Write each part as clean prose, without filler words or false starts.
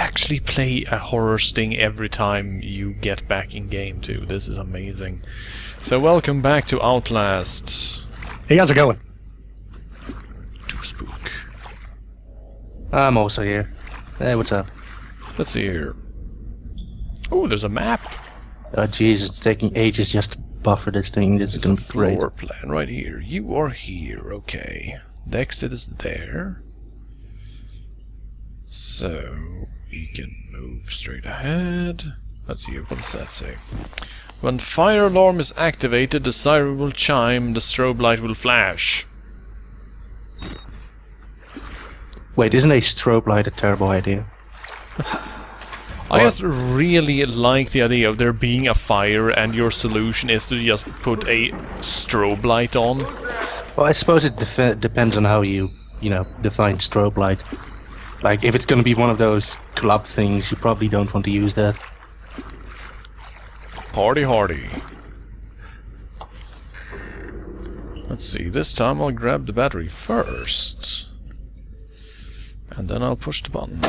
actually play a horror sting every time you get back in game too. This is amazing. So welcome back to Outlast. Hey, how's it going? To spook. I'm also here. Hey, what's up? Let's see here. Oh, there's a map. Oh jeez, it's taking ages just to buffer this thing. This is gonna be great. Floor plan right here. You are here, okay. The exit is there. So we can move straight ahead. Let's see, what does that say? When fire alarm is activated, the siren will chime, the strobe light will flash. Wait, isn't a strobe light a terrible idea? I just really like the idea of there being a fire and your solution is to just put a strobe light on. Well, I suppose it depends on how you define strobe light. Like, if it's gonna be one of those club things, you probably don't want to use that. Party hardy. Let's see, this time I'll grab the battery first. And then I'll push the button.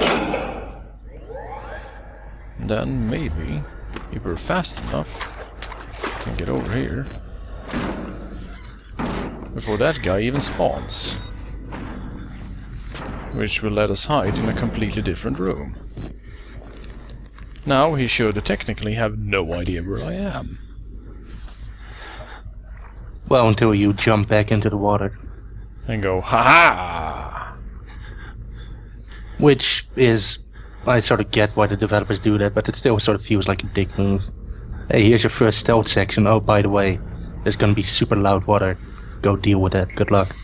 And then maybe, if we're fast enough, we can get over here before that guy even spawns. Which will let us hide in a completely different room. Now he should technically have no idea where I am. Well, until you jump back into the water. And go, ha-ha! Which is... I sort of get why the developers do that, but it still sort of feels like a dick move. Hey, here's your first stealth section. Oh, by the way, there's gonna be super loud water. Go deal with that. Good luck.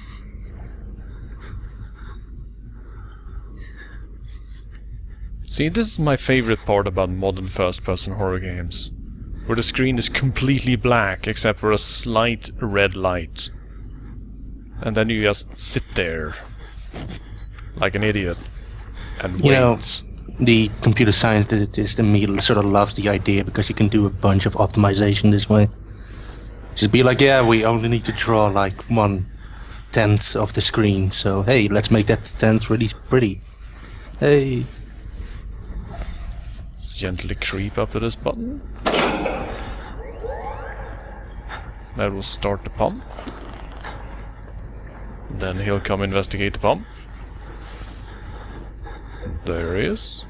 See, this is my favorite part about modern first-person horror games. Where the screen is completely black, except for a slight red light. And then you just sit there, like an idiot, and wait. You know, the computer scientist in me sort of loves the idea because you can do a bunch of optimization this way. Just be like, yeah, we only need to draw like 1/10 of the screen, so hey, let's make that 10th really pretty. Hey. Gently creep up to this button. That will start the pump. Then he'll come investigate the pump. There he is.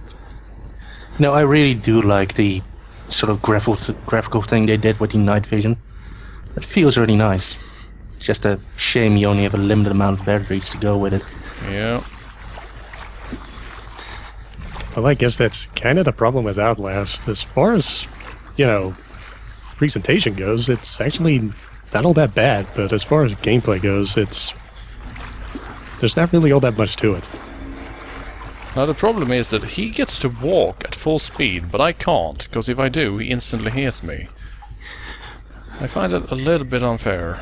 No, I really do like the sort of graphical thing they did with the night vision. It feels really nice. Just a shame you only have a limited amount of batteries to go with it. Yeah. Well, I guess that's kind of the problem with Outlast. As far as, presentation goes, it's actually not all that bad, but as far as gameplay goes, there's not really all that much to it. Now the problem is that he gets to walk at full speed, but I can't, because if I do, he instantly hears me. I find it a little bit unfair.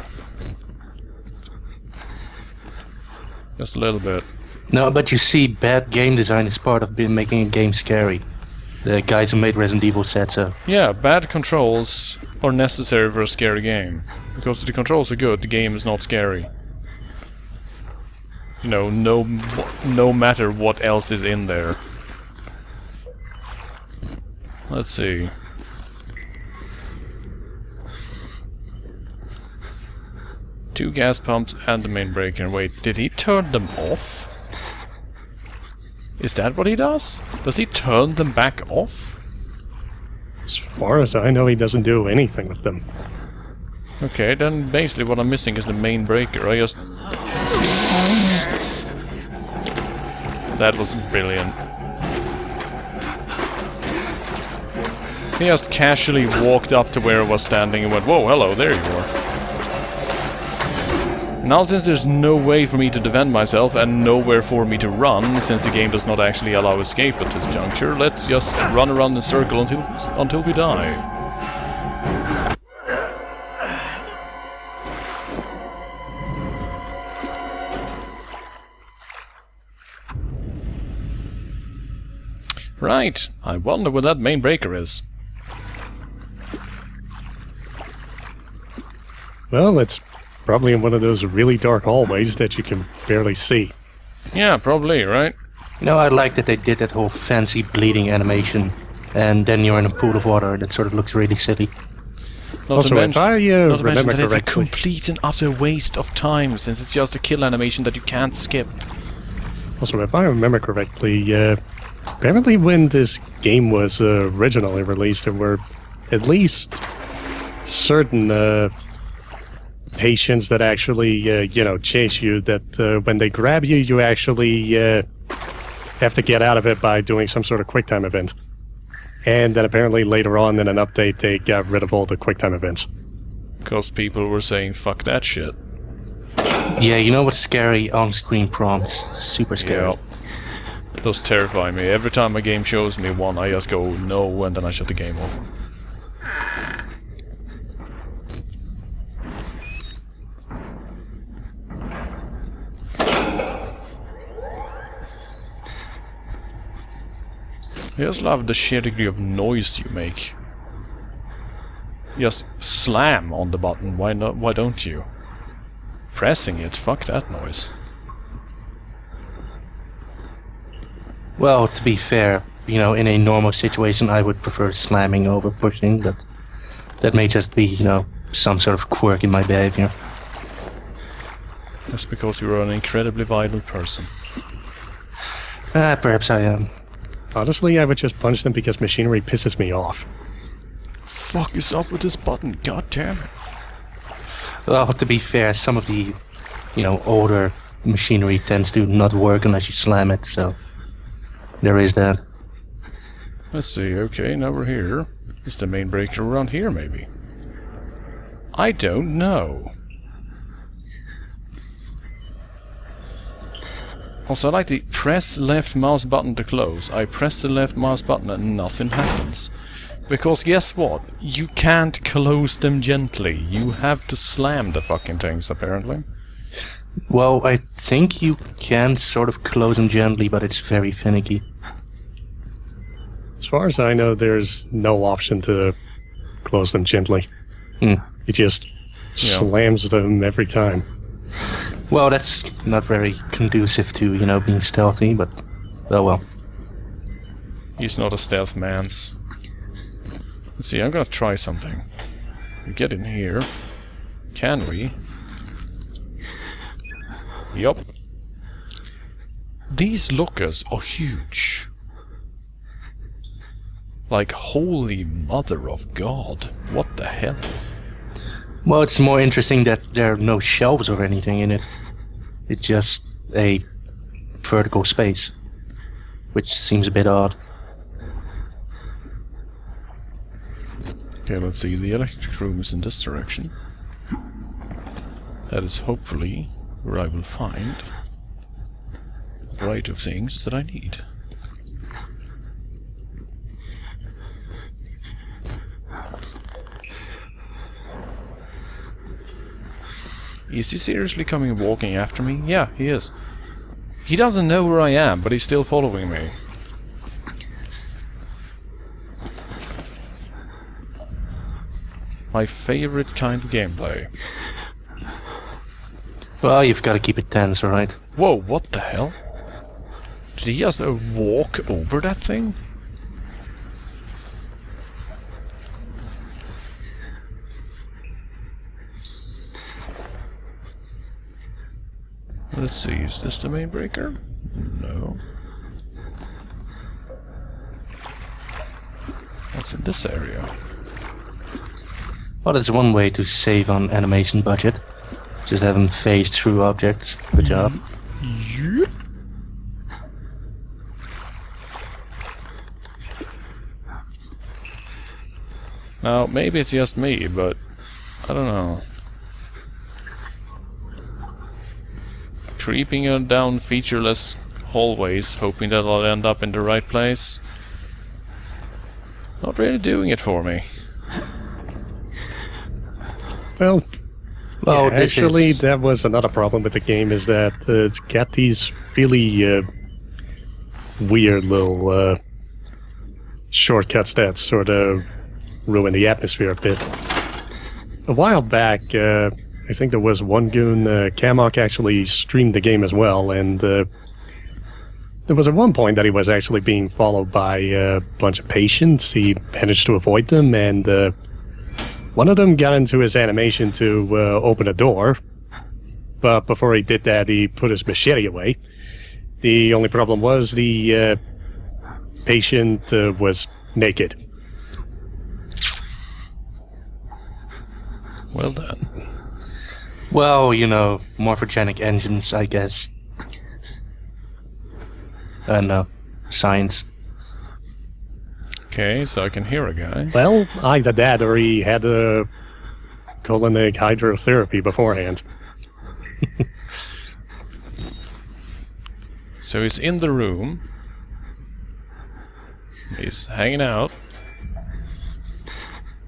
Just a little bit. No, but you see, bad game design is part of making a game scary. The guys who made Resident Evil said so. Yeah, bad controls are necessary for a scary game. Because if the controls are good, the game is not scary. No matter what else is in there. Let's see. Two gas pumps and the main breaker. Wait, did he turn them off? Is that what he does? Does he turn them back off? As far as I know, he doesn't do anything with them. Okay, then basically what I'm missing is the main breaker. I just... That was brilliant. He just casually walked up to where I was standing and went, whoa, hello, there you are. Now, since there's no way for me to defend myself and nowhere for me to run, since the game does not actually allow escape at this juncture, let's just run around in a circle until we die. Right, I wonder where that main breaker is. Well, it's probably in one of those really dark hallways that you can barely see. Yeah, probably, right? You know, I like that they did that whole fancy bleeding animation, and then you're in a pool of water, and it sort of looks really silly. Not to mention not to that remember it's a correctly, complete and utter waste of time, since it's just a kill animation that you can't skip. also, if I remember correctly, apparently when this game was originally released, there were at least certain patients that actually, chase you, that when they grab you, you actually have to get out of it by doing some sort of QuickTime event. And then apparently later on in an update, they got rid of all the QuickTime events. Because people were saying, fuck that shit. Yeah, you know what's scary? On-screen prompts. Super scary. Yeah. Those terrify me. Every time a game shows me one, I just go, no, and then I shut the game off. I just love the sheer degree of noise you make. Just slam on the button, why not? Why don't you? Pressing it, fuck that noise. Well, to be fair, you know, in a normal situation, I would prefer slamming over pushing, but that may just be, you know, some sort of quirk in my behavior. That's because you're an incredibly violent person. Perhaps I am. Honestly, I would just punch them because machinery pisses me off. Fuck is up with this button, god damn it. Well, to be fair, some of the, you know, older machinery tends to not work unless you slam it, so there is that. Let's see, okay, now we're here. Is the main breaker around here, maybe? I don't know. Also, I like the press left mouse button to close. I press the left mouse button and nothing happens. Because guess what? You can't close them gently. You have to slam the fucking things, apparently. Well, I think you can sort of close them gently, but it's very finicky. As far as I know, there's no option to close them gently. It just slams them every time. Well, that's not very conducive to, you know, being stealthy, but oh well. He's not a stealth man's. Let's see, I'm gonna try something. We get in here. Can we? Yup. These lockers are huge. Like, holy mother of God. What the hell? Well, it's more interesting that there are no shelves or anything in it. It's just a vertical space, which seems a bit odd. Okay, let's see. The electric room is in this direction. That is hopefully where I will find a variety of things that I need. Is he seriously coming and walking after me? Yeah, he is. He doesn't know where I am, but he's still following me. My favorite kind of gameplay. Well, you've got to keep it tense, alright? Whoa, what the hell? Did he just walk over that thing? Let's see, is this the main breaker? No. What's in this area? Well, there's one way to save on animation budget. Just have them phase through objects. Good job. Yep. Now, maybe it's just me, but I don't know. Creeping down featureless hallways, hoping that I'll end up in the right place. Not really doing it for me. Well, yeah, this actually, is... that was another problem with the game, is that it's got these really weird little shortcuts that sort of ruin the atmosphere a bit. A while back, I think there was one goon, Kamok, actually streamed the game as well, and There was at one point that he was actually being followed by a bunch of patients. He managed to avoid them, and one of them got into his animation to open a door. But before he did that, he put his machete away. The only problem was the patient was naked. Well done. Well, you know, morphogenic engines, I guess. No, science. Okay, so I can hear a guy. Well, either that or he had a colonic hydrotherapy beforehand. So he's in the room. He's hanging out.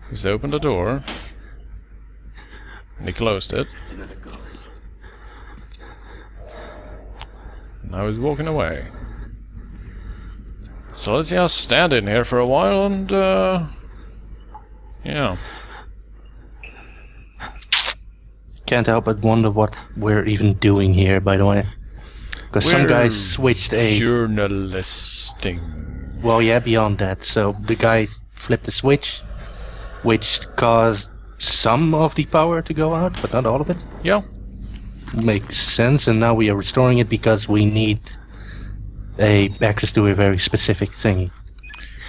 He's opened the door. And he closed it. Now he's walking away. So let's just stand in here for a while and, yeah. Can't help but wonder what we're even doing here, by the way. Because some guys switched a... journalisting. Well, yeah, beyond that. So the guy flipped a switch, which caused some of the power to go out, but not all of it. Yeah. Makes sense, and now we are restoring it because we need access to a very specific thingy.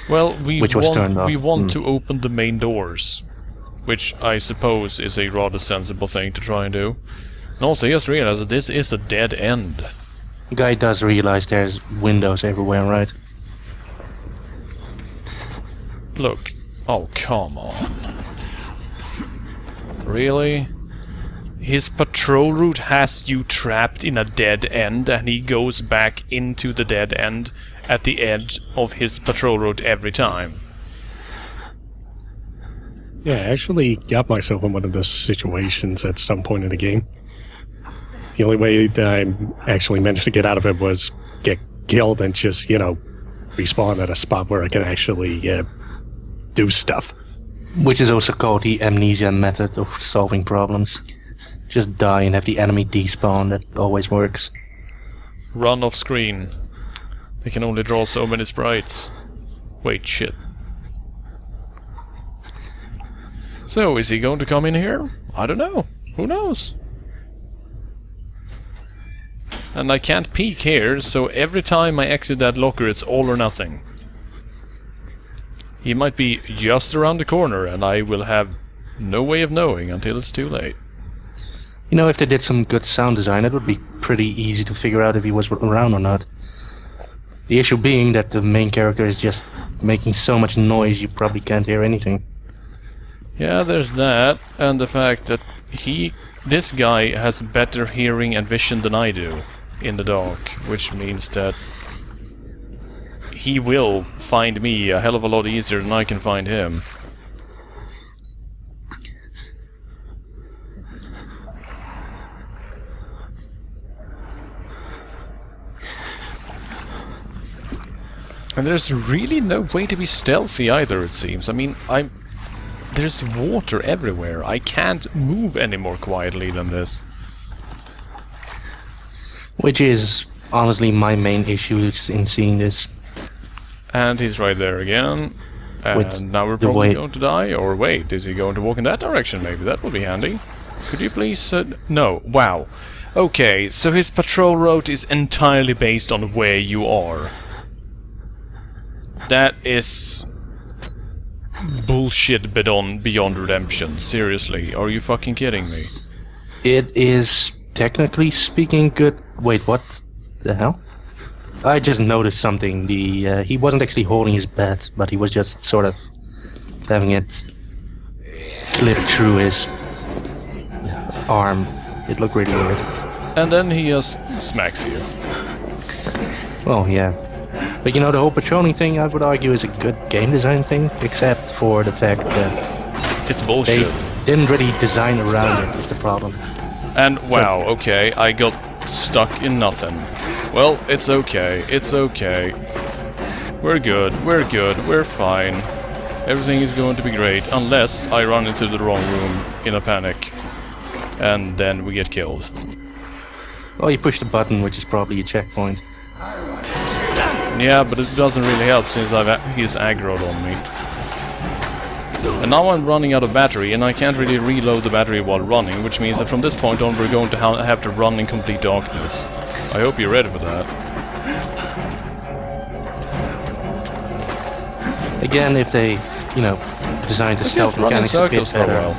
Well, we Which was turned off. want to open the main doors, which I suppose is a rather sensible thing to try and do. And also, just realize that this is a dead end. The guy does realize there's windows everywhere, right? Look. Oh, come on. Really? His patrol route has you trapped in a dead end, and he goes back into the dead end at the edge of his patrol route every time. Yeah, I actually got myself in one of those situations at some point in the game. The only way that I actually managed to get out of it was get killed and just, you know, respawn at a spot where I can actually do stuff. Which is also called the amnesia method of solving problems. Just die and have the enemy despawn. That always works. Run off screen. They can only draw so many sprites. Wait, shit. So, is he going to come in here? I don't know. Who knows? And I can't peek here, so every time I exit that locker it's all or nothing. He might be just around the corner, and I will have no way of knowing until it's too late. You know, if they did some good sound design, it would be pretty easy to figure out if he was around or not. The issue being that the main character is just making so much noise you probably can't hear anything. Yeah, there's that, and the fact that this guy has better hearing and vision than I do in the dark, which means that he will find me a hell of a lot easier than I can find him. And there's really no way to be stealthy either, it seems. I mean, there's water everywhere. I can't move any more quietly than this. Which is honestly my main issue in seeing this. And he's right there again. With And now we're the probably way- going to die. Or wait, is he going to walk in that direction? Maybe that would be handy. Could you please... no. Wow. Okay, so his patrol route is entirely based on where you are. That is... bullshit beyond redemption. Seriously, are you fucking kidding me? It is technically speaking good. Wait, what the hell? I just noticed something. He wasn't actually holding his bat, but he was just sort of having it clip through his arm. It looked really weird. And then he just smacks you. Well, yeah. But you know, the whole patrolling thing, I would argue, is a good game design thing, except for the fact that It's they bullshit. didn't really design around it, is the problem. And wow, okay, I got stuck in nothing. Well, it's okay, it's okay. We're good, we're fine. Everything is going to be great, unless I run into the wrong room in a panic. And then we get killed. Well, you push the button, which is probably a checkpoint. Yeah, but it doesn't really help since he's aggroed on me. And now I'm running out of battery, and I can't really reload the battery while running, which means that from this point on we're going to have to run in complete darkness. I hope you're ready for that. Again, if they, you know, design the stealth mechanics a bit better,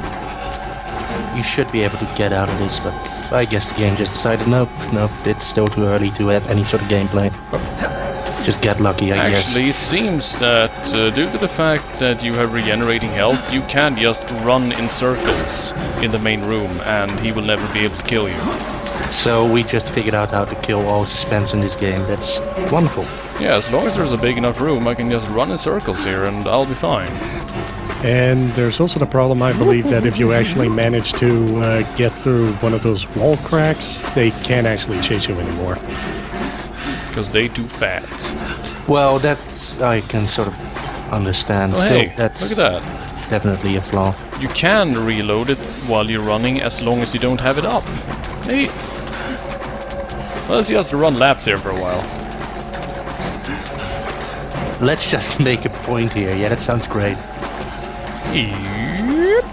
you should be able to get out of this, but I guess the game just decided, nope, it's still too early to have any sort of gameplay. Just get lucky, I guess. Actually, it seems that due to the fact that you have regenerating health, you can just run in circles in the main room, and he will never be able to kill you. So we just figured out how to kill all suspense in this game. That's wonderful. Yeah, as long as there's a big enough room, I can just run in circles here, and I'll be fine. And there's also the problem, I believe, that if you actually manage to get through one of those wall cracks, they can't actually chase you anymore. Because they too fat. Well, that's I can sort of understand. Oh, Still, hey, that's look at that. definitely a flaw. You can reload it while you're running as long as you don't have it up. Hey. Well, let's just run laps here for a while. Let's just make a point here. Yeah, that sounds great. Yep.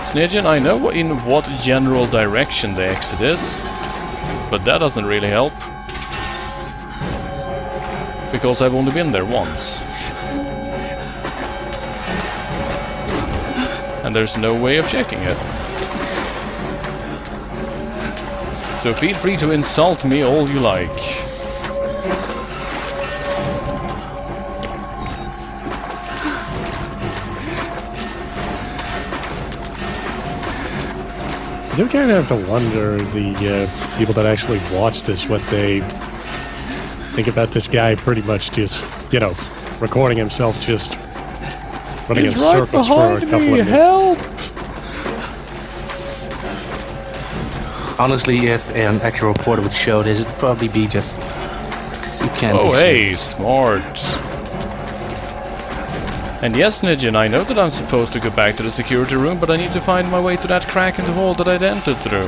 Snidgen, I know in what general direction the exit is, but that doesn't really help. Because I've only been there once. And there's no way of checking it. So feel free to insult me all you like. I do kind of have to wonder, the people that actually watch this, what they think about this guy pretty much just, you know, recording himself just running in circles for a couple of minutes. Help! Honestly, if an actual reporter would show this, it'd probably be just... You can't be Oh, hey, serious. smart. And yes, Snidgen, I know that I'm supposed to go back to the security room, but I need to find my way to that crack in the wall that I'd entered through.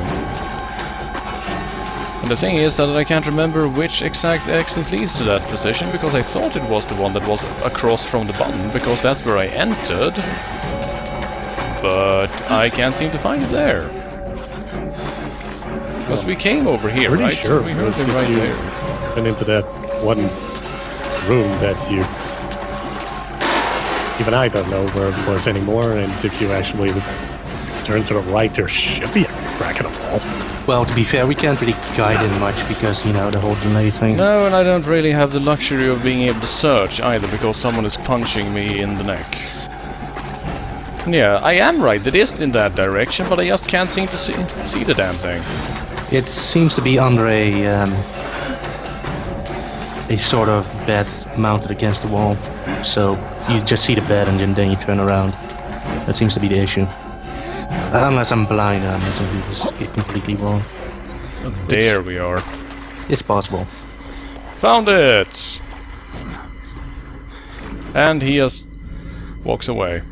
And the thing is that I can't remember which exact exit leads to that position, because I thought it was the one that was across from the button, because that's where I entered. But I can't seem to find it there. Because we came over here, Pretty right? sure We heard because it if right you there. went into that one room that you... Even I don't know where it was anymore, and if you actually turn to the right, there should be a crack in the wall. Well, to be fair, we can't really guide him much because, you know, the whole delay thing. No, and I don't really have the luxury of being able to search either, because someone is punching me in the neck. Yeah, I am right, it is in that direction, but I just can't seem to see the damn thing. It seems to be under a sort of bed mounted against the wall. So you just see the bed and then you turn around. That seems to be the issue. Unless I'm blind, unless I'm just completely wrong. There we are. It's possible. Found it! And he just walks away.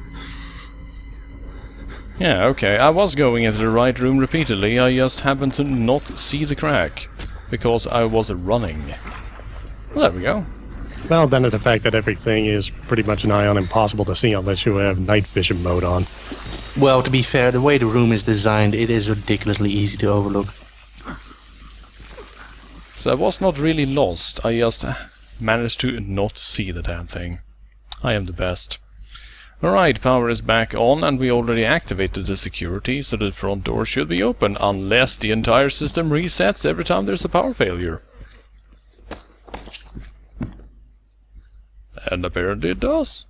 Yeah, okay, I was going into the right room repeatedly, I just happened to not see the crack. Because I was running. Well, there we go. Well, then the fact that everything is pretty much nigh on impossible to see unless you have night vision mode on. Well, to be fair, the way the room is designed, it is ridiculously easy to overlook. So I was not really lost, I just managed to not see the damn thing. I am the best. Alright, power is back on, and we already activated the security, so the front door should be open, unless the entire system resets every time there's a power failure. And apparently it does.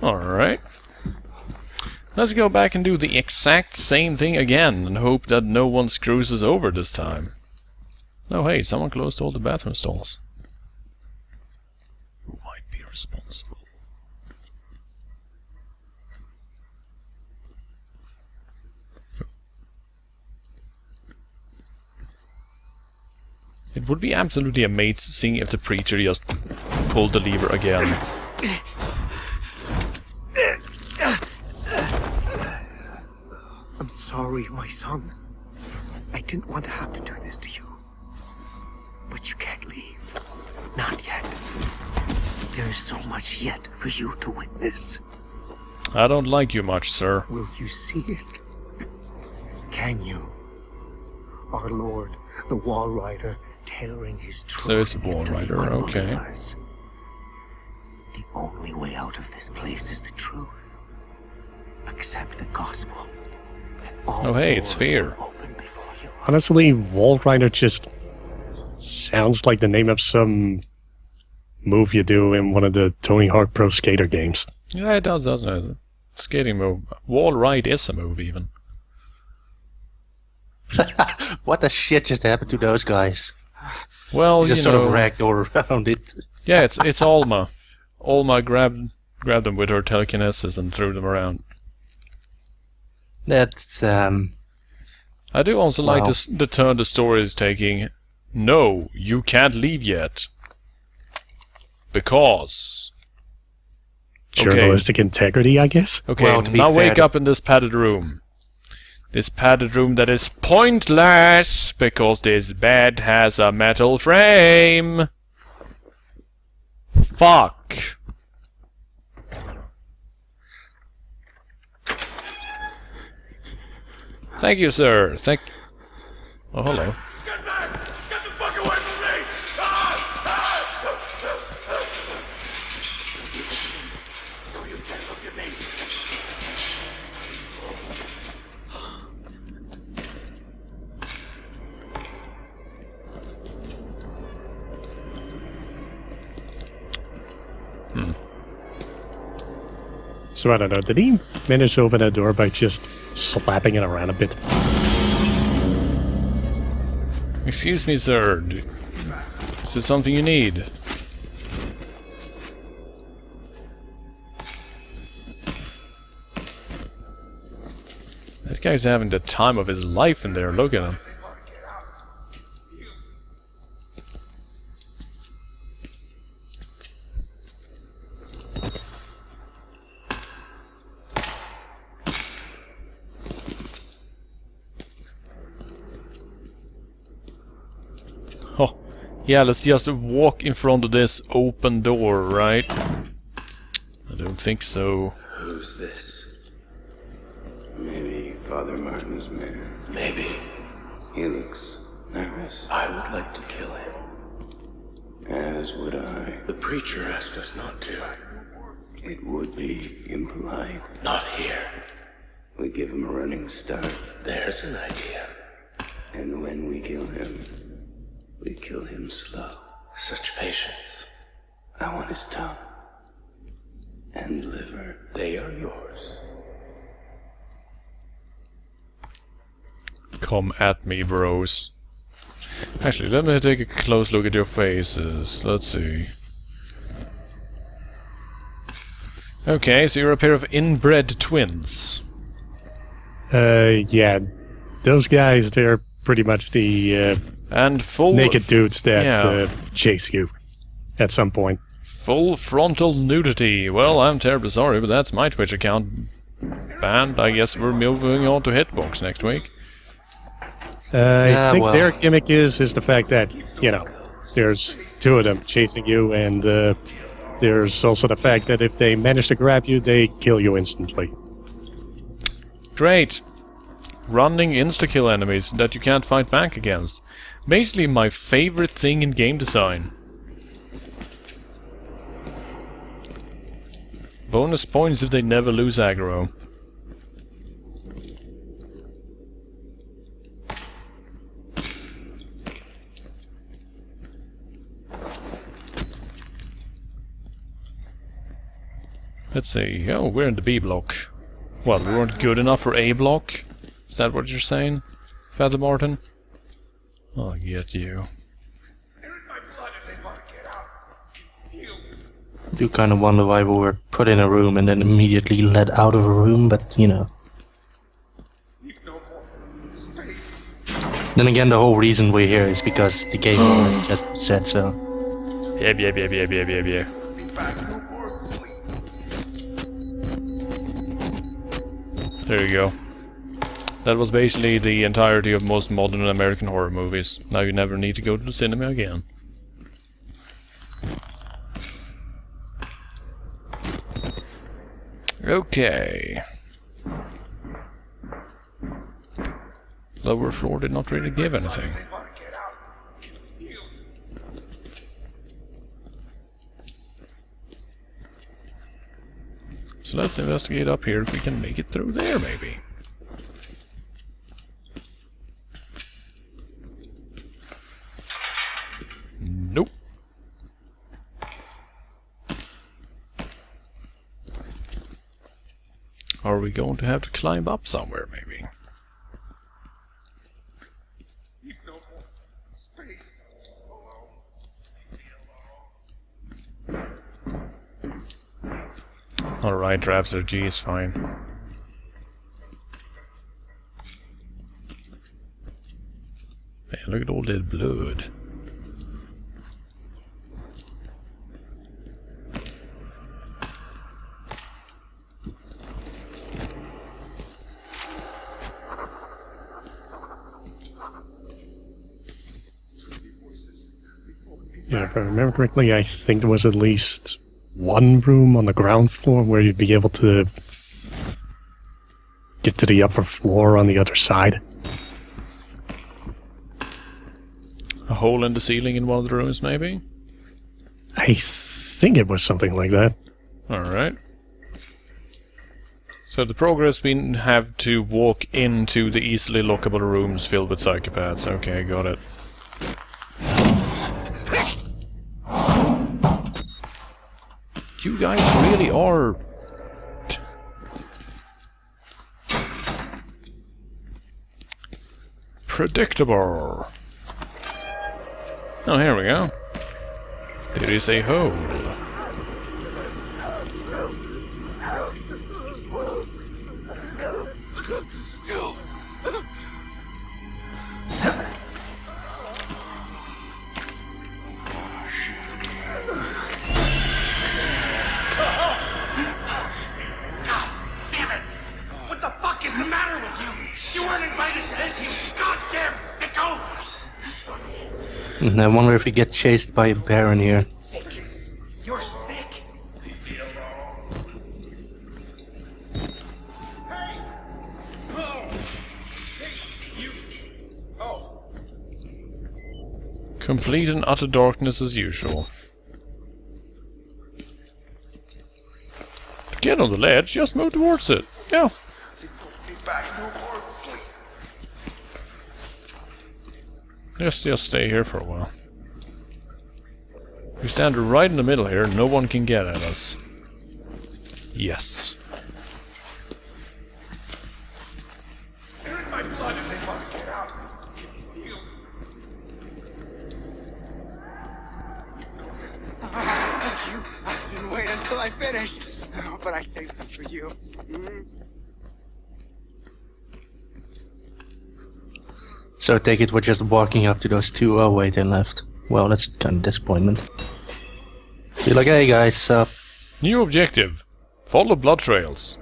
Alright. Let's go back and do the exact same thing again, and hope that no one screws us over this time. Oh hey, someone closed all the bathroom stalls. Who might be responsible? It would be absolutely amazing if the preacher just pulled the lever again. I'm sorry, my son. I didn't want to have to do this to you. But you can't leave. Not yet. There is so much yet for you to witness. I don't like you much, sir. Will you see it? Can you? Our Lord, the Wall Rider, tearing his truth So it's a Wall into the Rider, okay. unbelievers. The only way out of this place is the truth. Accept the gospel. And all Oh, hey, it's doors fear. will open before you. Honestly, Wall Rider just sounds like the name of some move you do in one of the Tony Hawk Pro Skater games. Yeah, it does, doesn't it? Skating move. Wall ride is a move, even. What the shit just happened to those guys? Well, You just you sort know, of ragged all around it. yeah, it's Alma. Alma grabbed them with her telekinesis and threw them around. That's, I do also like Wow. the turn the story is taking. No, you can't leave yet. Because... Journalistic integrity, I guess. Okay, Well, to be now fair, wake up in this padded room. This padded room that is pointless because this bed has a metal frame. Fuck. Thank you, sir. Oh, hello. Get back! Get the fuck away from me! No, you can't look at me. So I don't know, did he manage to open that door by just slapping it around a bit? Excuse me, sir. Is this something you need? That guy's having the time of his life in there. Look at him. Oh, yeah, let's just walk in front of this open door, right? I don't think so. Who's this? Maybe Father Martin's man. Maybe. He looks nervous. I would like to kill him. As would I. The preacher asked us not to. It would be impolite. Not here. We give him a running start. There's an idea. And when we kill him, we kill him slow. Such patience. I want his tongue. And liver. They are yours. Come at me, bros. Actually, let me take a close look at your faces. Let's see. Okay, so you're a pair of inbred twins. Yeah. Those guys, they're pretty much the And full... naked dudes that yeah. chase you at some point. Full frontal nudity. Well, I'm terribly sorry, but that's my Twitch account banned. I guess we're moving on to Hitbox next week. I think well. their gimmick is the fact that, you know, there's two of them chasing you, and there's also the fact that if they manage to grab you, they kill you instantly. Great. Running insta-kill enemies that you can't fight back against. Basically my favorite thing in game design. Bonus points if they never lose aggro. Let's see. Oh, we're in the B block. Well, we weren't good enough for A block? Is that what you're saying, Father Martin? I'll get you. I do kind of wonder why we were put in a room and then immediately let out of a room, but you know. Then again, the whole reason we're here is because the game has just said so. Yeah. There you go. That was basically the entirety of most modern American horror movies. Now you never need to go to the cinema again. Okay. Lower floor did not really give anything. So let's investigate up here if we can make it through there, maybe. Nope. Are we going to have to climb up somewhere, maybe? Alright, Rapsor G is fine. Man, look at all that blood. Yeah, if I remember correctly, I think there was at least one room on the ground floor where you'd be able to get to the upper floor on the other side. A hole in the ceiling in one of the rooms, maybe? I think it was something like that. Alright. So the progress we have to walk into the easily lockable rooms filled with psychopaths. Okay, got it. You guys really are... predictable. Oh, here we go. There is a hole. And I wonder if we get chased by a bear in here. You're sick. Complete and utter darkness as usual. Get on the ledge, just move towards it. Yeah. Let's just stay here for a while. We stand right in the middle here, no one can get at us. Yes. They're in my blood and they must get out. Thank you. I didn't wait until I finished. Oh, but I saved some for you. So I take it we're just walking up to those two. Oh wait, they left. Well, that's kind of disappointment. Be like, hey guys, New objective. Follow blood trails.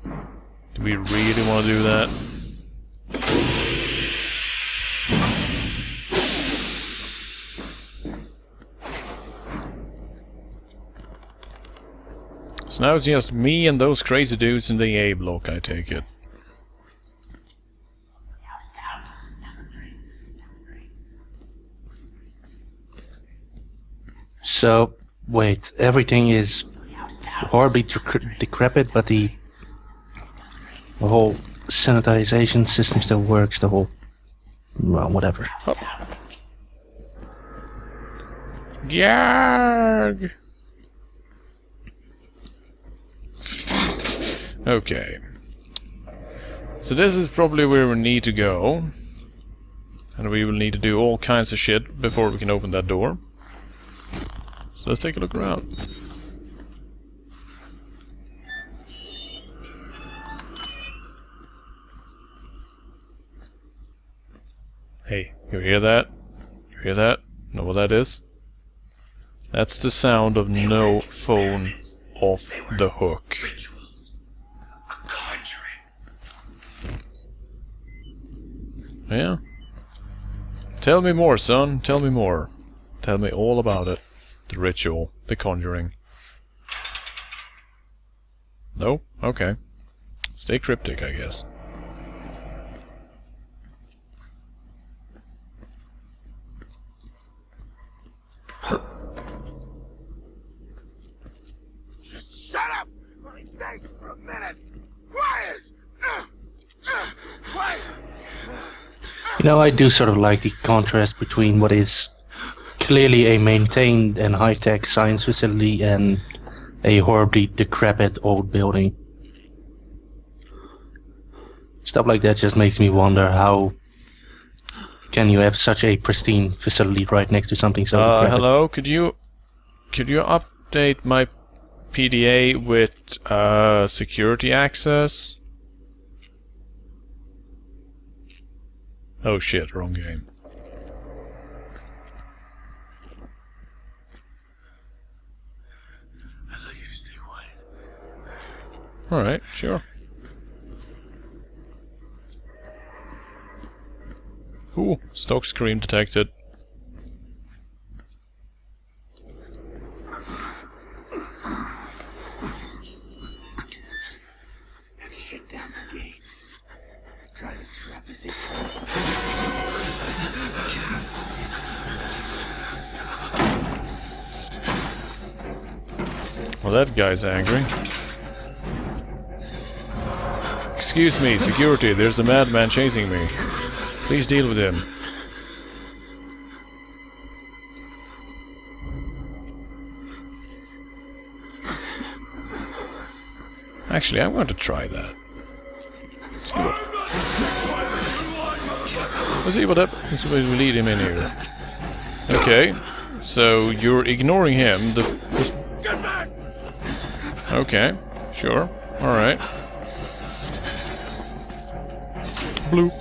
Do we really want to do that? So now it's just me and those crazy dudes in the A block, I take it. so wait, everything is horribly decrepit, but the whole sanitization system still works, the whole... well, whatever. Yarg! Okay. So this is probably where we need to go. And we will need to do all kinds of shit before we can open that door. So let's take a look around. Hey, you hear that? You hear that? Know what that is? That's the sound of no phone off the hook. Rituals. A conjuring. Yeah? Tell me more, son. Tell me more. Tell me all about it. The ritual. The conjuring. No? Okay. Stay cryptic, I guess. Just shut up! Let me think for a minute. Quiet! Quiet! You know, I do sort of like the contrast between what is clearly a maintained and high-tech science facility and a horribly decrepit old building. Stuff like that just makes me wonder how can you have such a pristine facility right next to something so decrepit. Hello, could you update my PDA with security access? Oh shit, wrong game. I'd like you to stay quiet. Alright, sure. Ooh, stock scream detected. Had to shut down the gates. Try to trap us in. Well, that guy's angry. Excuse me, security, there's a madman chasing me. Please deal with him. Actually, I'm going to try that. Let's see what happens when we lead him in here. Okay, so you're ignoring him. Okay, sure. Alright. Bloop.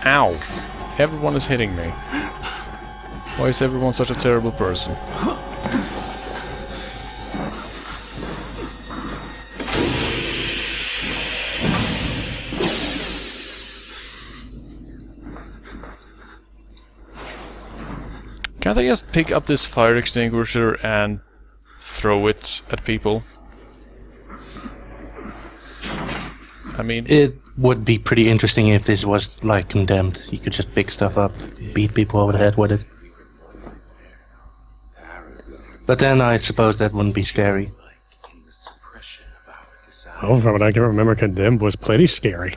Ow! Everyone is hitting me. Why is everyone such a terrible person? Can't I just pick up this fire extinguisher and throw it at people? I mean... It would be pretty interesting if this was, like, Condemned. You could just pick stuff up, beat people over the head with it. But then I suppose that wouldn't be scary. Well, from what I can remember, Condemned was pretty scary.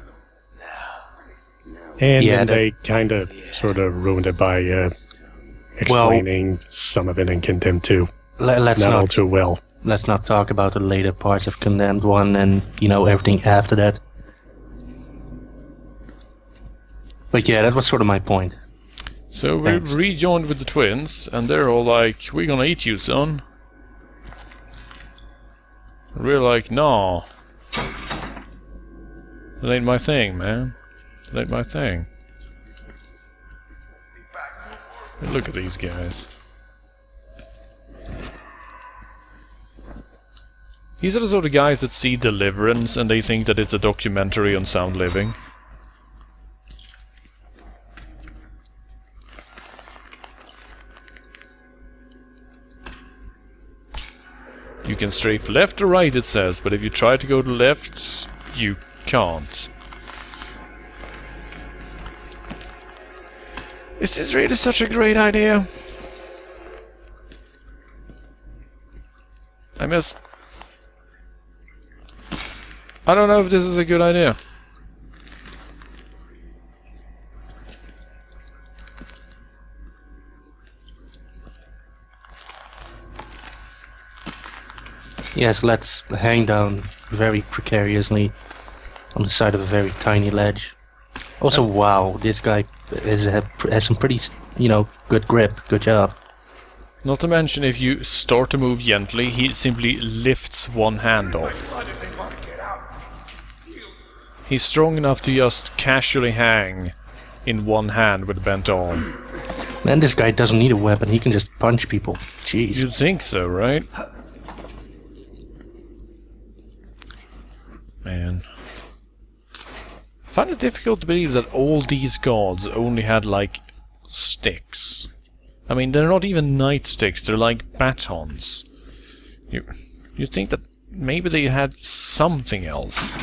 And Yeah, then they kind of sort of ruined it by explaining some of it in Condemned 2. Let's Not all not too well. let's not talk about the later parts of Condemned 1 and, you know, everything after that. But yeah, that was sort of my point. So we Thanks. rejoined with the twins, and they're all like, "We're gonna eat you, son." And we're like, "No. That ain't my thing, man. That ain't my thing." And look at these guys. These are the sort of guys that see Deliverance and they think that it's a documentary on sound living. You can strafe left or right, it says, but if you try to go to left, you can't. Is this really such a great idea? I don't know if this is a good idea. Yes, let's hang down very precariously on the side of a very tiny ledge. Also, wow, this guy has some pretty, you know, good grip. Good job. Not to mention, if you start to move gently, he simply lifts one hand off. He's strong enough to just casually hang in one hand with a bent arm. Man, this guy doesn't need a weapon. He can just punch people. Jeez. You'd think so, right? Man. I find it difficult to believe that all these gods only had, like, sticks. I mean, they're not even nightsticks, they're like batons. You think that maybe they had something else?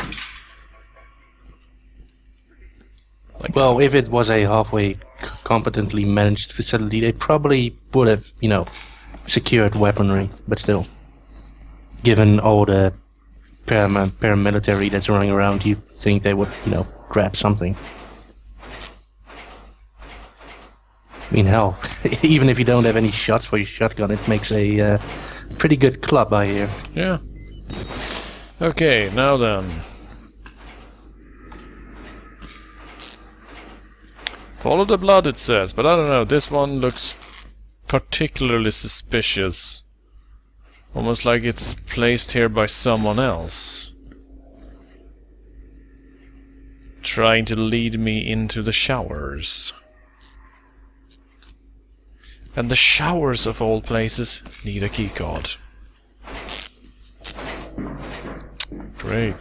Like, Well, if it was a halfway competently managed facility, they probably would have, you know, secured weaponry. But still, given all the paramilitary that's running around, you think they would, you know, grab something. I mean, hell, even if you don't have any shots for your shotgun, it makes a pretty good club, I hear. yeah. Okay, now then. Follow the blood, it says, but I don't know, this one looks particularly suspicious. Almost like it's placed here by someone else. Trying to lead me into the showers. And the showers, of all places, need a keycard. Great.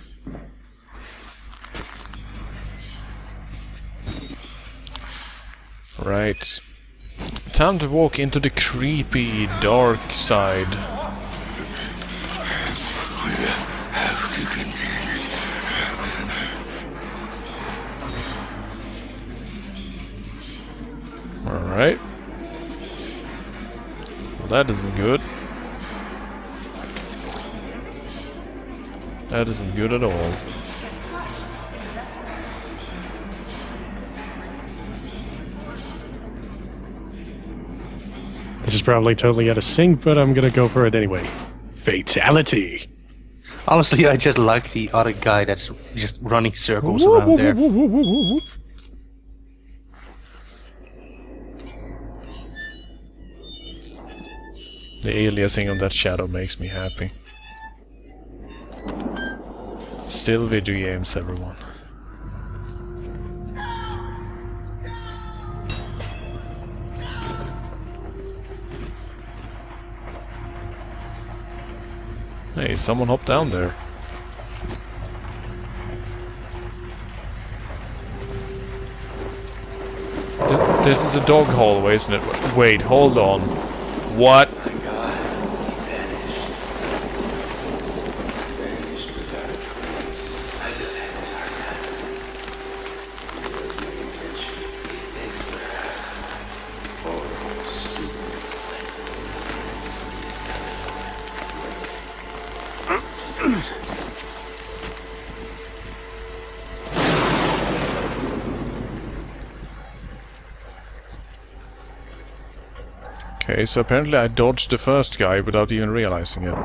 Right. Time to walk into the creepy, dark side. Alright. Well, that isn't good. That isn't good at all. This is probably totally out of sync, but I'm gonna go for it anyway. Fatality! Honestly, I just like the other guy that's just running circles around there. The aliasing on that shadow makes me happy. Still video games, everyone. Hey, someone hopped down there. This is the dog hallway, isn't it? Wait, hold on. What? My God, he vanished. Vanished without a trace. I just had sarcasm. It was my intention. He thinks we're assholes. Oh, stupid. Okay, so apparently I dodged the first guy without even realizing it.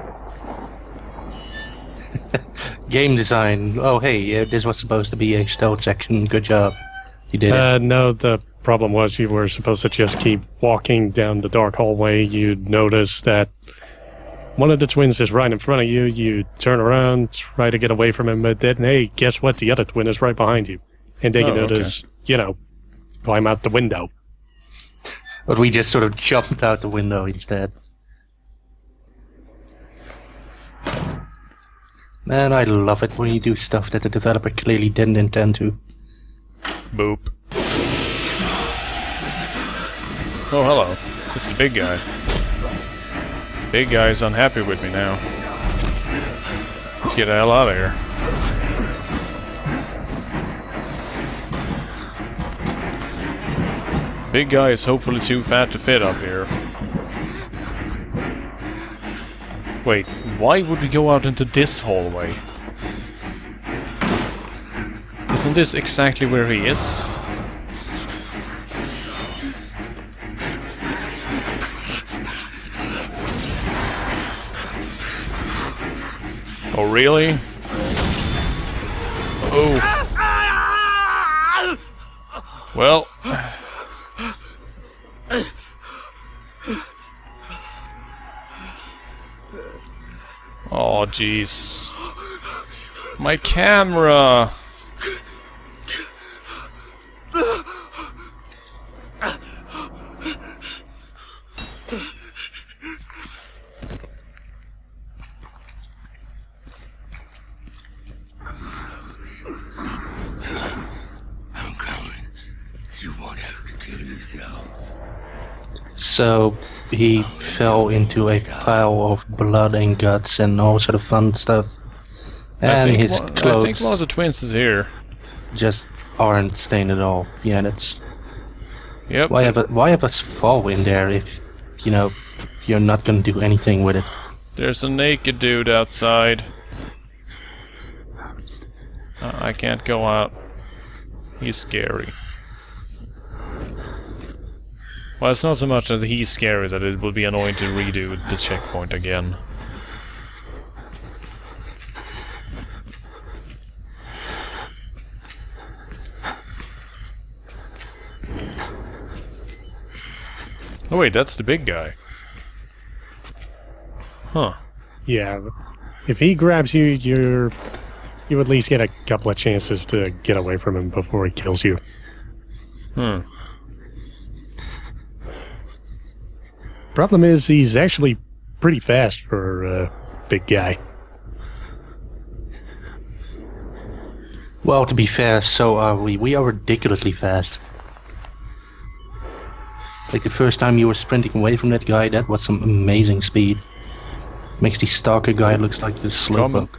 Game design. Oh, hey, this was supposed to be a stealth section. Good job. You did it. No, the problem was you were supposed to just keep walking down the dark hallway. You'd notice that one of the twins is right in front of you. You turn around, try to get away from him, but then, hey, guess what? The other twin is right behind you. And then you notice, you know, climb out the window. But we just sort of jumped out the window instead. Man, I love it when you do stuff that the developer clearly didn't intend to. Boop. Oh, hello. It's the big guy. Big guy's unhappy with me now. Let's get the hell out of here. Big guy is hopefully too fat to fit up here. Wait, why would we go out into this hallway? Isn't this exactly where he is? Oh, really? Oh. Well. Oh, jeez. My camera! So he fell into a pile of blood and guts and all sort of fun stuff. And his I think clothes one of the twins is here. just aren't stained at all. Yeah, that's... Yep. Why have us fall in there if, you know, you're not gonna do anything with it? There's a naked dude outside. I can't go out. He's scary. Well, it's not so much that he's scary that it would be annoying to redo this checkpoint again. Oh wait, that's the big guy. Huh. Yeah, if he grabs you, you at least get a couple of chances to get away from him before he kills you. Problem is, he's actually pretty fast for a big guy. Well, to be fair, so are we. We are ridiculously fast. Like the first time you were sprinting away from that guy, that was some amazing speed. Makes the stalker guy looks like a slowpoke.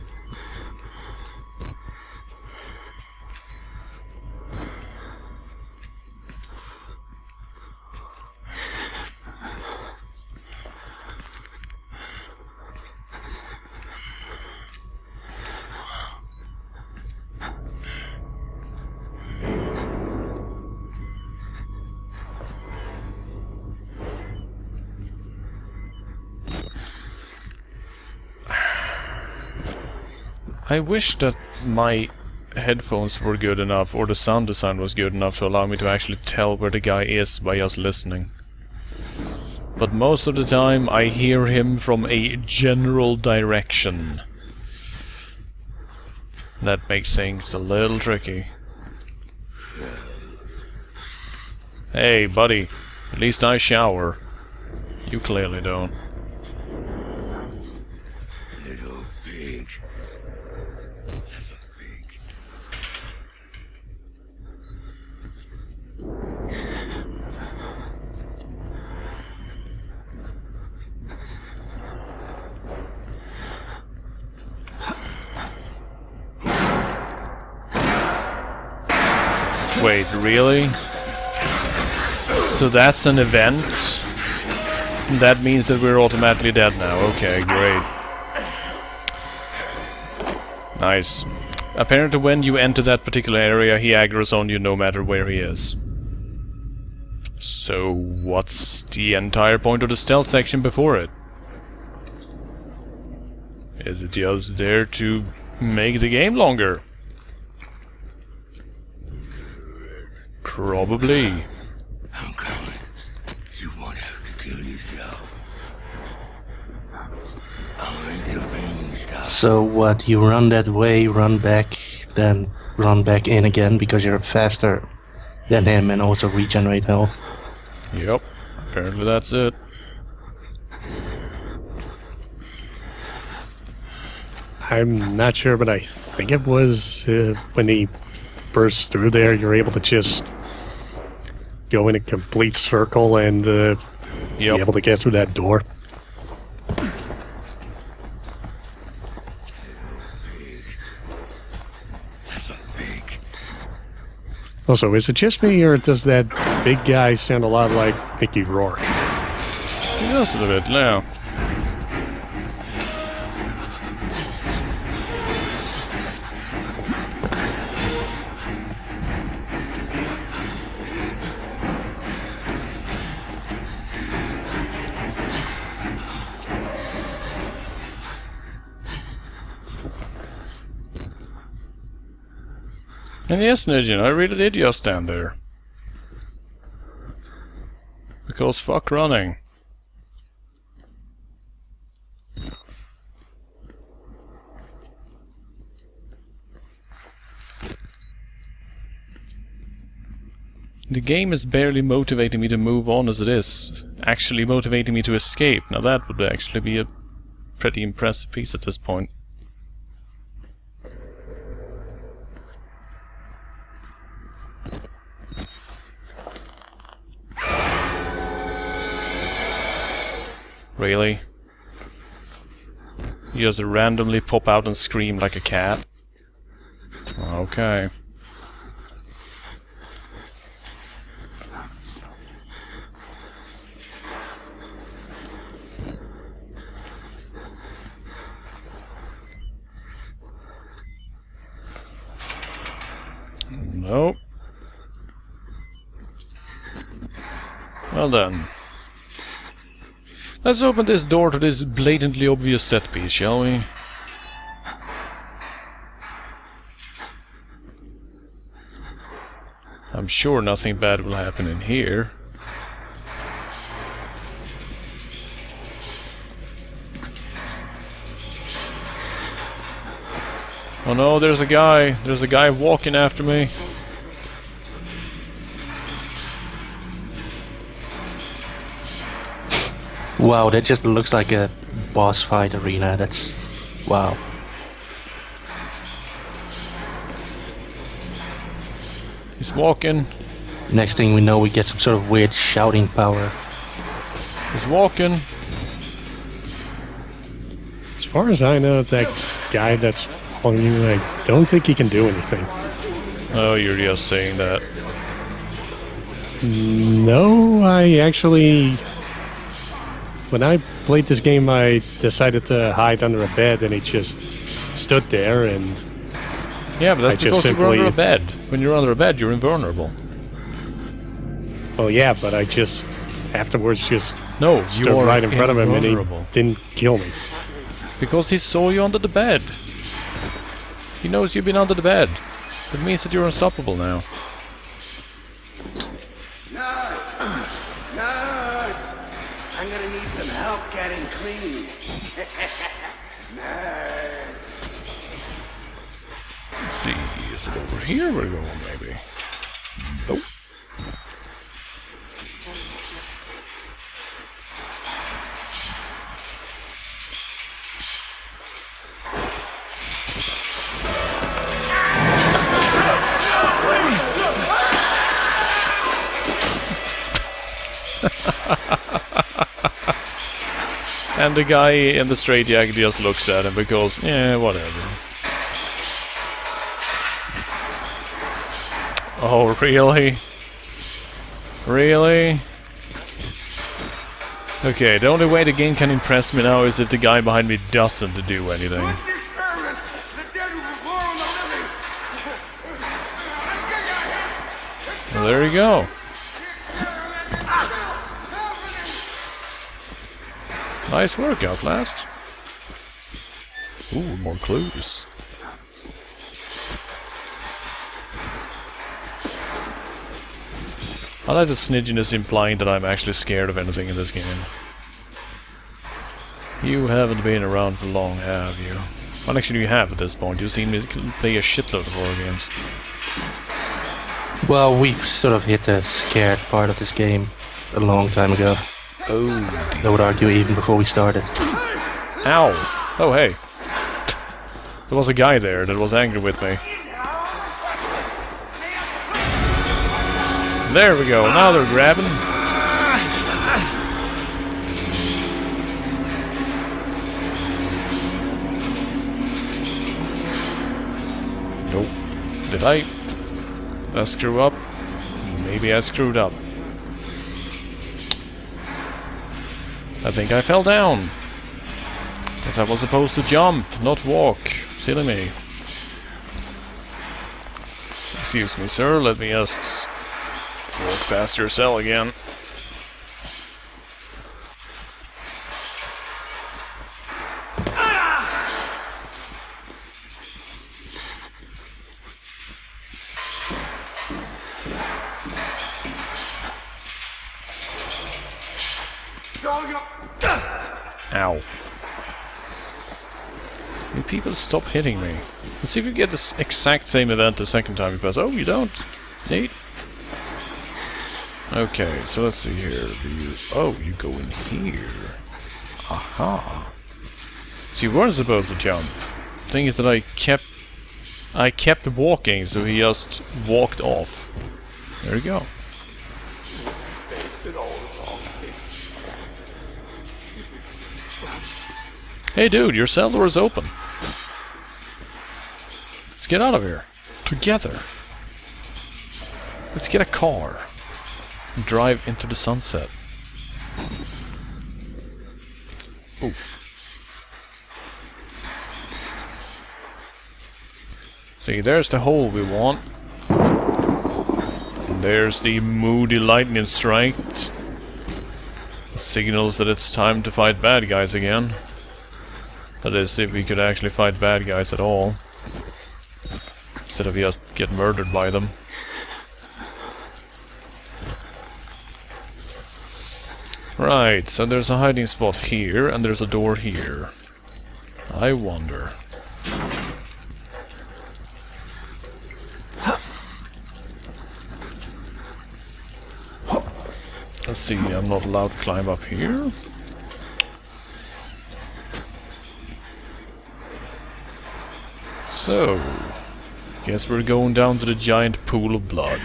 I wish that my headphones were good enough, or the sound design was good enough to allow me to actually tell where the guy is by just listening. But most of the time I hear him from a general direction. That makes things a little tricky. Hey, buddy. At least I shower. You clearly don't. Little pig. Wait, really? So that's an event? That means that we're automatically dead now. Okay, great. Nice. Apparently when you enter that particular area, he aggroes on you no matter where he is. So what's the entire point of the stealth section before it? Is it just there to make the game longer? Probably. I'm coming. You won't have to kill yourself. I'll make the vein stop. So what, you run that way, run back, then run back in again because you're faster than him and also regenerate health? Yep. Apparently that's it. I'm not sure, but I think it was when he bursts through there, you're able to just go in a complete circle and be able to get through that door. Also, is it just me, or does that big guy sound a lot like Mickey Rourke? He does a little bit now. And yes, Nugent, I really did just stand there. Because fuck running. The game is barely motivating me to move on as it is. Actually motivating me to escape. Now that would actually be a pretty impressive piece at this point. Really? You just randomly pop out and scream like a cat? Okay. Nope. Well then. Let's open this door to this blatantly obvious set piece, shall we? I'm sure nothing bad will happen in here. Oh no, there's a guy. There's a guy walking after me. Wow, that just looks like a boss fight arena. That's... wow. He's walking. Next thing we know, we get some sort of weird shouting power. He's walking. As far as I know, that guy that's on you, I don't think he can do anything. Oh, you're just saying that. No, I actually... When I played this game, I decided to hide under a bed, and he just stood there, and... Yeah, but that's I because just you're under simply- a bed. When you're under a bed, you're invulnerable. Oh yeah, but I just... Afterwards, just No, stood you are right in front of him, and he invulnerable. didn't kill me. Because he saw you under the bed. He knows you've been under the bed. It means that you're unstoppable now. Nurse! Nurse! I'm gonna need some help getting clean. Nurse! Let's see, is it over here we're going, maybe? Oh. And the guy in the straitjacket just looks at him because, yeah, whatever. Oh, really? Really? Okay, the only way the game can impress me now is if the guy behind me doesn't do anything. What's the experiment? The dead will perform on the living. Well, there you go. Nice work, Outlast. Ooh, more clues. I like the snidginess implying that I'm actually scared of anything in this game. You haven't been around for long, have you? Well, actually you have at this point. You've seen me play a shitload of horror games. Well, we've sort of hit the scared part of this game a long time ago. Oh, I would argue even before we started. ow! Oh, hey. There was a guy there that was angry with me. There we go, now they're grabbing. Nope. Did I screw up? Maybe I screwed up. I think I fell down. Guess I was supposed to jump, not walk. Silly me. Excuse me, sir, let me just walk past your cell again. Ow. You people stop hitting me. Let's see if we get this exact same event the second time we pass. Oh, you don't? Neat. Okay, so let's see here. Oh, you go in here. Aha. So you weren't supposed to jump. Thing is that I kept walking, so he just walked off. There you go. Hey dude, your cell door is open. Let's get out of here. Together. Let's get a car. And drive into the sunset. Oof. See, there's the hole we want. And there's the moody lightning strike. Signals that it's time to fight bad guys again. That is, if we could actually fight bad guys at all. Instead of just get murdered by them. Right, so there's a hiding spot here, and there's a door here. I wonder. Let's see, I'm not allowed to climb up here. So, guess we're going down to the giant pool of blood.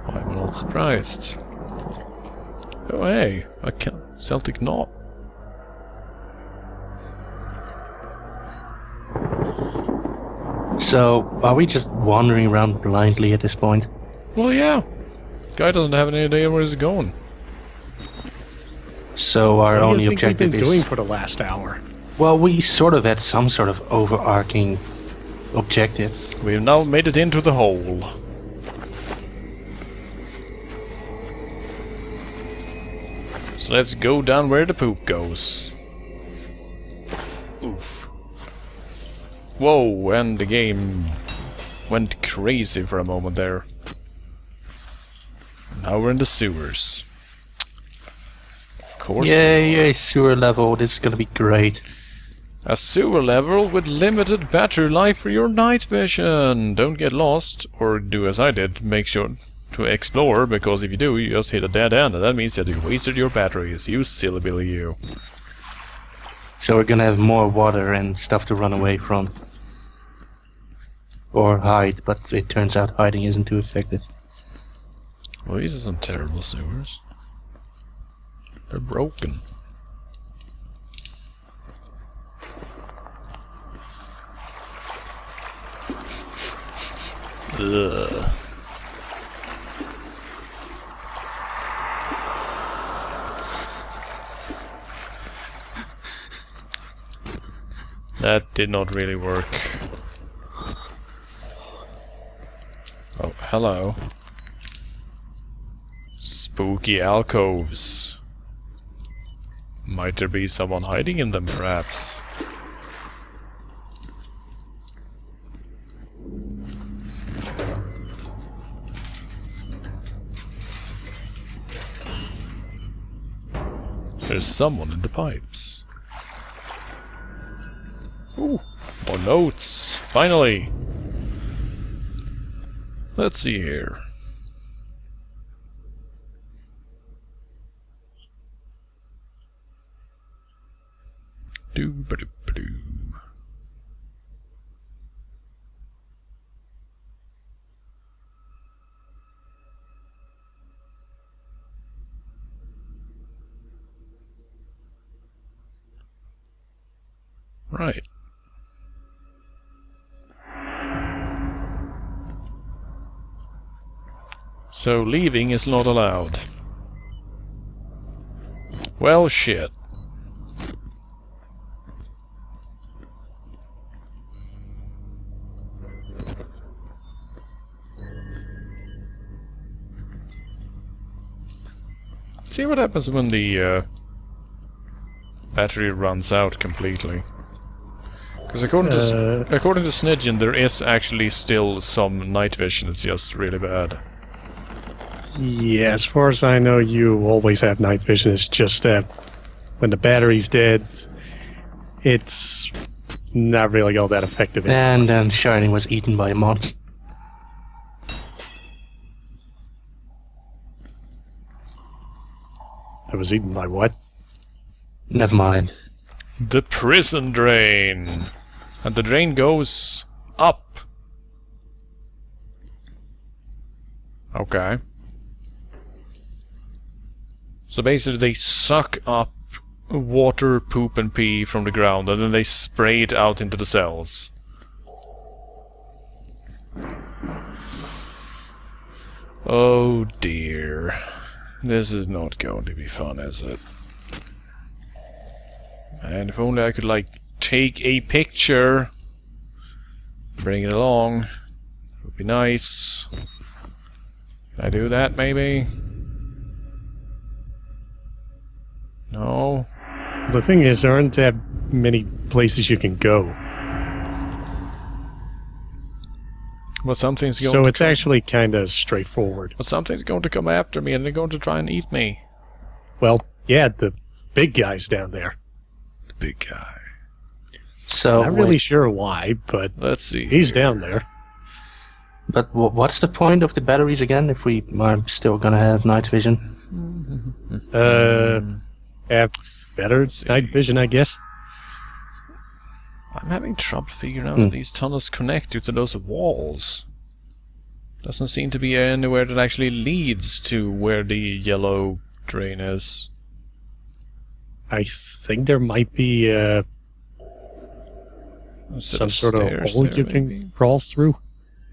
I'm not surprised. Oh hey, a Celtic knot. So, are we just wandering around blindly at this point? Well, yeah. Guy doesn't have any idea where he's going. So our What do only you think we've objective been is... doing for the last hour? Well, we sort of had some sort of overarching objective. We've now made it into the hole. So let's go down where the poop goes. Oof. Whoa, and the game went crazy for a moment there. Now we're in the sewers. Of course. Yay, sewer level, this is gonna be great. A sewer level with limited battery life for your night vision. Don't get lost, or do as I did, make sure to explore, because if you do, you just hit a dead end, and that means that you wasted your batteries, you silly billy you. So we're gonna have more water and stuff to run away from. Or hide, but it turns out hiding isn't too effective. Well, these are some terrible sewers. They're broken. Ugh. That did not really work. Oh, hello. Spooky alcoves. Might there be someone hiding in them, perhaps? There's someone in the pipes. Ooh, more notes! Finally! Let's see here. Doo-ba-doo-ba-doo. Right. So leaving is not allowed. Well, shit. See what happens when the battery runs out completely. Because according to Snedgen, there is actually still some night vision. It's just really bad. Yeah, as far as I know, you always have night vision. It's just that when the battery's dead, it's not really all that effective. And then Shining was eaten by a moth. I was eaten by what? Never mind. The prison drain. And the drain goes up. Okay. So basically they suck up water, poop and pee from the ground and then they spray it out into the cells. Oh dear. This is not going to be fun, is it? And if only I could, like, take a picture. Bring it along. It would be nice. Can I do that, maybe? No? The thing is, there aren't that many places you can go. But something's going So to it's actually kind of straightforward. But something's going to come after me and they're going to try and eat me. Well, yeah, the big guy's down there. The big guy. So Not really sure why, but Let's see. he's here. down there. But what's the point of the batteries again if we are still gonna have night vision? Have better night vision, I guess. I'm having trouble figuring out how these tunnels connect due to those walls. Doesn't seem to be anywhere that actually leads to where the yellow drain is. I think there might be some sort of hole you can crawl through.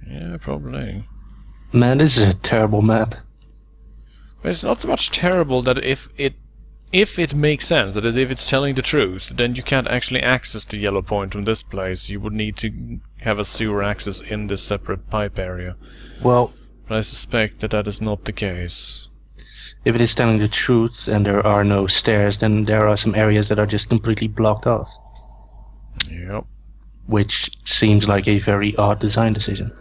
Yeah, probably. Man, this is a terrible map. But it's not so much terrible that if it makes sense, that is, if it's telling the truth, then you can't actually access the yellow point from this place. You would need to have a sewer access in this separate pipe area. Well, But I suspect that that is not the case. if it is telling the truth and there are no stairs, then there are some areas that are just completely blocked off. Yep. Which seems like a very odd design decision.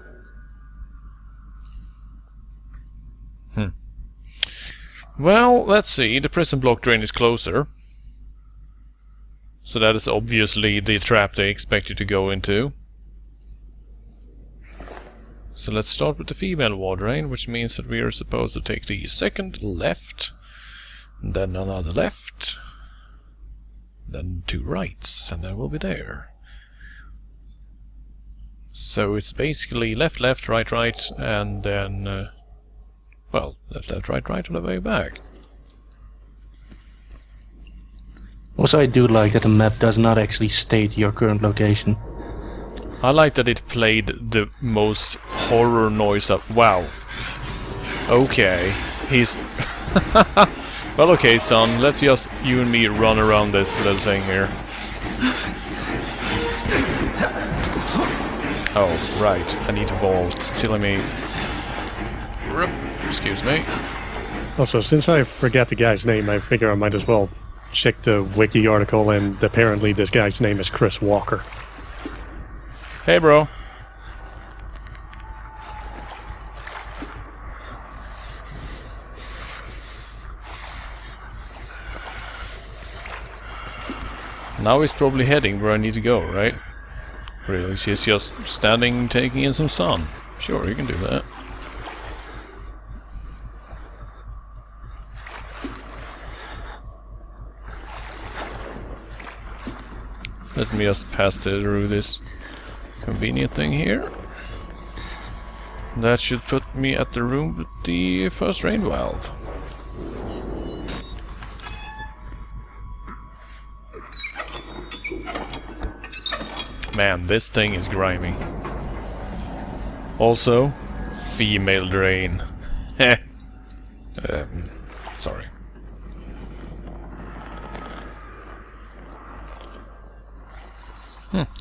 Well, let's see. The prison block drain is closer. So that is obviously the trap they expect you to go into. So let's start with the female wall drain, which means that we are supposed to take the second left, then another left, then two rights, and then we'll be there. So it's basically left, left, right, right, and then, well, left, left, right, right on the way back. Also, I do like that the map does not actually state your current location. I like that it played the most horror noise up. Wow. Okay. He's... Well, okay, son. Let's just you and me run around this little thing here. Oh, right. I need to vault. So let me... Excuse me. Also, since I forgot the guy's name, I figure I might as well check the wiki article, and apparently this guy's name is Chris Walker. Hey, bro. Now he's probably heading where I need to go, right? Really, she's just standing, taking in some sun. Sure, you can do that. Let me just pass through this convenient thing here. That should put me at the room with the first rain valve. Man, this thing is grimy. Also, female drain. Heh. Sorry.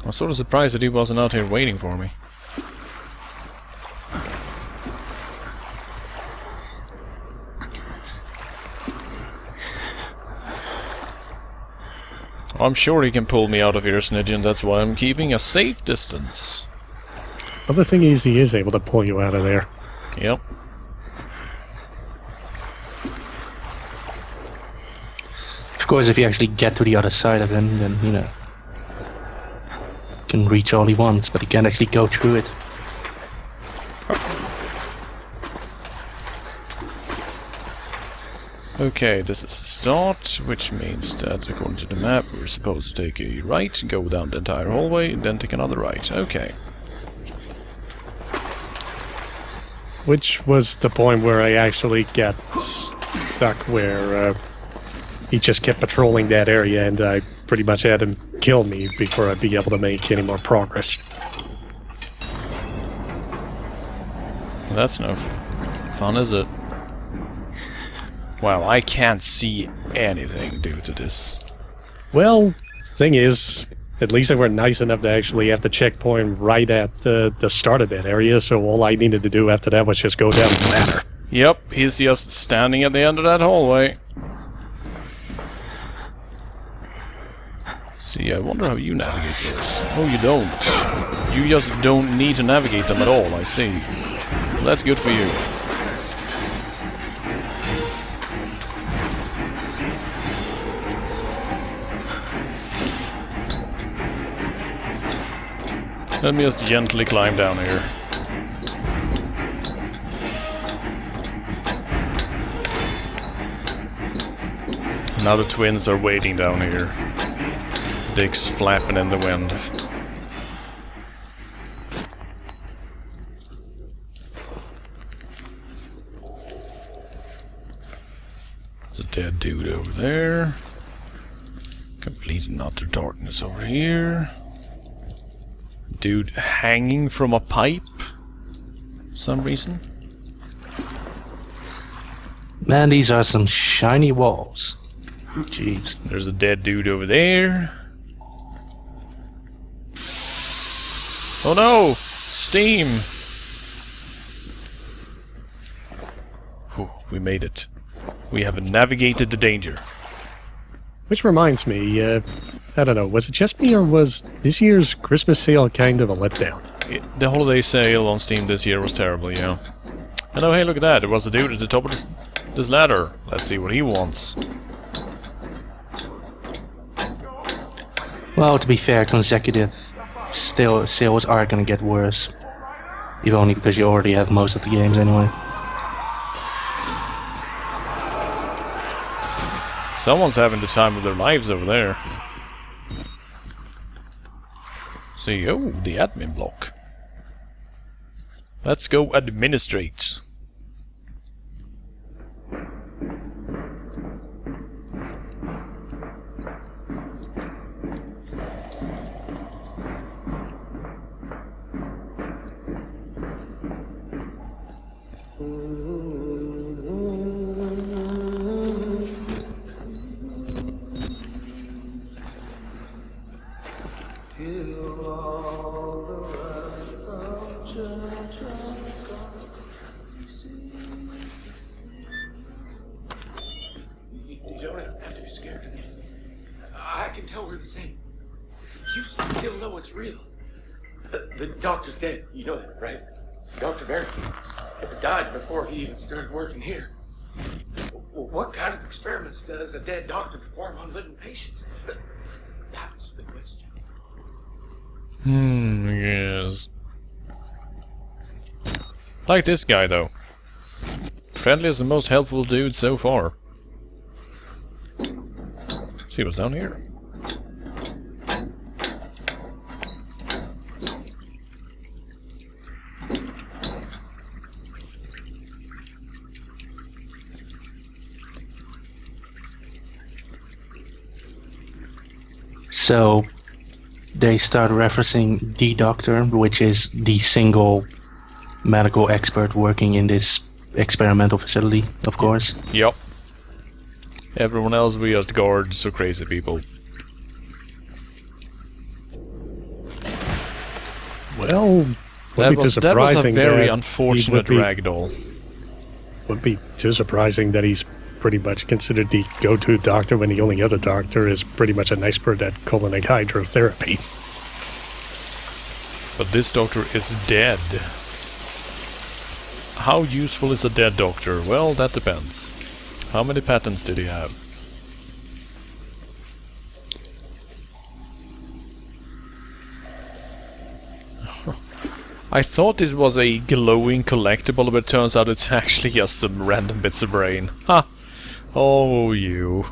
I'm sort of surprised that he wasn't out here waiting for me. I'm sure he can pull me out of here, Snidgen, that's why I'm keeping a safe distance. Well, the thing is, he is able to pull you out of there. Yep. Of course, if you actually get to the other side of him, then, you know, can reach all he wants, but he can't actually go through it. Okay, this is the start, which means that according to the map we're supposed to take a right, go down the entire hallway, then take another right. Okay. Which was the point where I actually got duck where he just kept patrolling that area, and I pretty much had him kill me before I'd be able to make any more progress. That's no fun, is it? Wow, I can't see anything due to this. Well, thing is, at least they were nice enough to actually have the checkpoint right at the start of that area, so all I needed to do after that was just go down the ladder. Yep, he's just standing at the end of that hallway. See, I wonder how you navigate this. Oh, you don't. You just don't need to navigate them at all, I see. Well, that's good for you. Let me just gently climb down here. Now the twins are waiting down here. Dicks flapping in the wind. There's a dead dude over there. Complete and utter darkness over here. Dude hanging from a pipe for some reason. Man, these are some shiny walls. Jeez. There's a dead dude over there. Oh no! Steam! Whew, we made it. We have navigated the danger. Which reminds me, I don't know, was it just me or was this year's Christmas sale kind of a letdown? The holiday sale on Steam this year was terrible, yeah. And oh hey, look at that, there was a dude at the top of this ladder. Let's see what he wants. Well, to be fair, consecutive sales are gonna get worse. If only because you already have most of the games anyway. Someone's having the time of their lives over there. See, oh, the admin block. Let's go administrate. You don't have to be scared. I can tell we're the same. You still know it's real. The doctor's dead. You know that, right? Dr. Barry died before he even started working here. What kind of experiments does a dead doctor perform on living patients? That's the question. Yes. Like this guy, though. Friendliest and most helpful dude so far. See what's down here. So they start referencing the doctor, which is the single medical expert working in this experimental facility, of course. Yup. Everyone else we just guards or crazy people. Well, That was a very unfortunate ragdoll. Would be too surprising that he's pretty much considered the go-to doctor when the only other doctor is pretty much an expert at colonic hydrotherapy. But this doctor is dead. How useful is a dead doctor? Well, that depends. How many patents did he have? I thought this was a glowing collectible, but it turns out it's actually just some random bits of brain. Ha! Oh, you.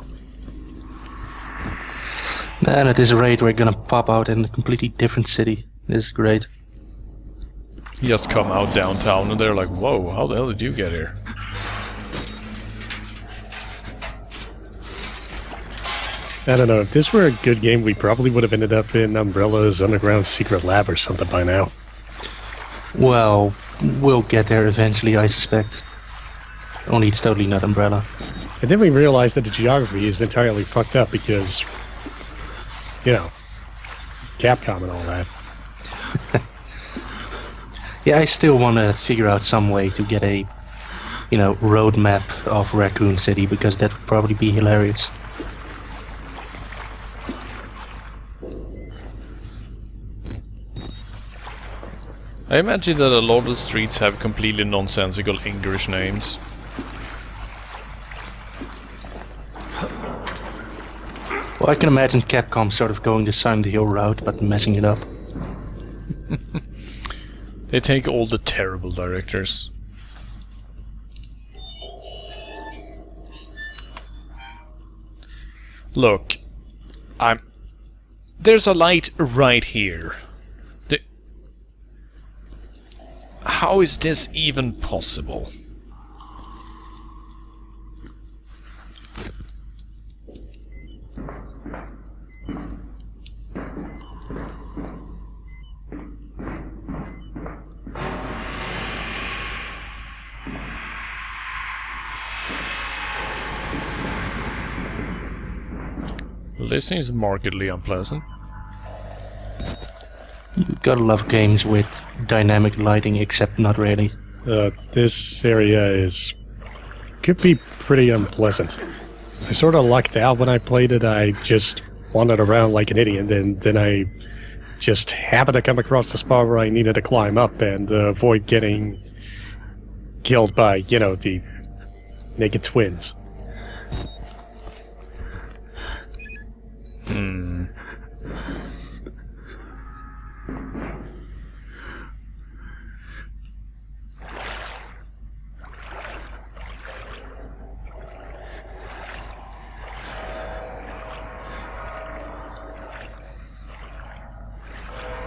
Man, at this rate we're gonna pop out in a completely different city. This is great. You just come out downtown and they're like, whoa, how the hell did you get here? I don't know. If this were a good game, we probably would have ended up in Umbrella's underground secret lab or something by now. Well, we'll get there eventually, I suspect. Only it's totally not Umbrella. And then we realized that the geography is entirely fucked up because, you know, Capcom and all that. Yeah, I still want to figure out some way to get a, roadmap of Raccoon City, because that would probably be hilarious. I imagine that a lot of the streets have completely nonsensical English names. Well, I can imagine Capcom sort of going the Silent Hill route, but messing it up. They take all the terrible directors. Look, there's a light right here. How is this even possible? This seems markedly unpleasant. You gotta love games with dynamic lighting, except not really. This area could be pretty unpleasant. I sort of lucked out when I played it. I just wandered around like an idiot, and then I just happened to come across the spot where I needed to climb up and avoid getting killed by, the naked twins.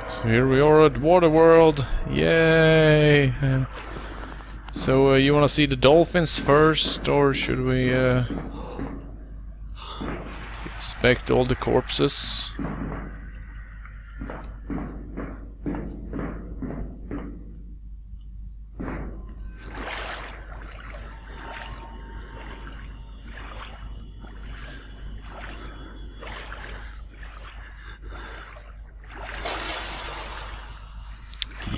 So here we are at Waterworld. Yay! So you want to see the dolphins first, or should we inspect all the corpses?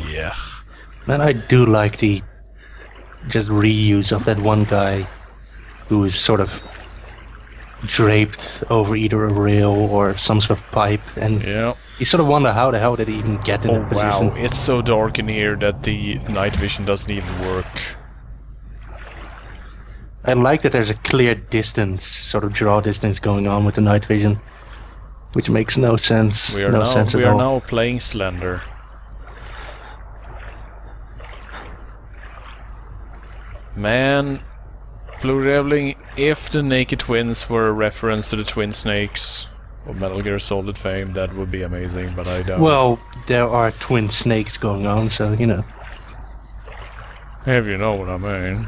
Yeah. Man, I do like the just reuse of that one guy who is sort of draped over either a rail or some sort of pipe, and Yeah. you sort of wonder how the hell did he even get in Oh that position. wow, it's so dark in here that the night vision doesn't even work. I like that there's a clear distance, sort of draw distance going on with the night vision, which makes no sense. We are no sense at all. now playing Slender. Man, Blue Reveling, if the Naked Twins were a reference to the Twin Snakes of Metal Gear Solid fame, that would be amazing, but I don't. Well, there are twin snakes going on, so, If you know what I mean.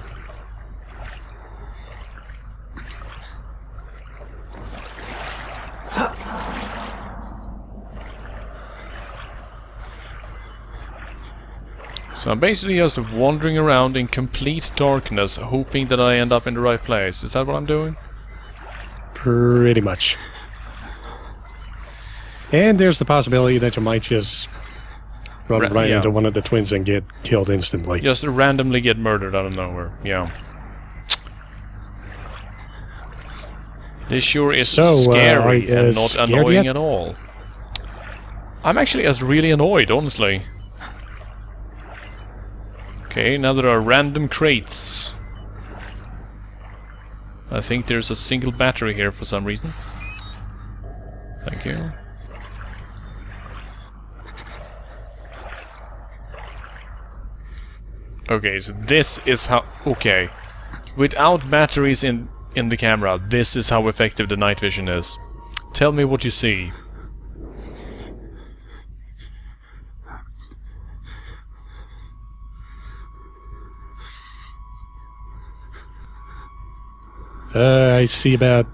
So I'm basically just wandering around in complete darkness, hoping that I end up in the right place. Is that what I'm doing? Pretty much. And there's the possibility that you might just run right into one of the twins and get killed instantly. Just randomly get murdered out of nowhere, yeah. This sure is scary and not annoying at all. I'm actually just really annoyed, honestly. Okay, now there are random crates. I think there's a single battery here for some reason. Thank you. Okay, so this is how... Okay. Without batteries in the camera, this is how effective the night vision is. Tell me what you see. I see about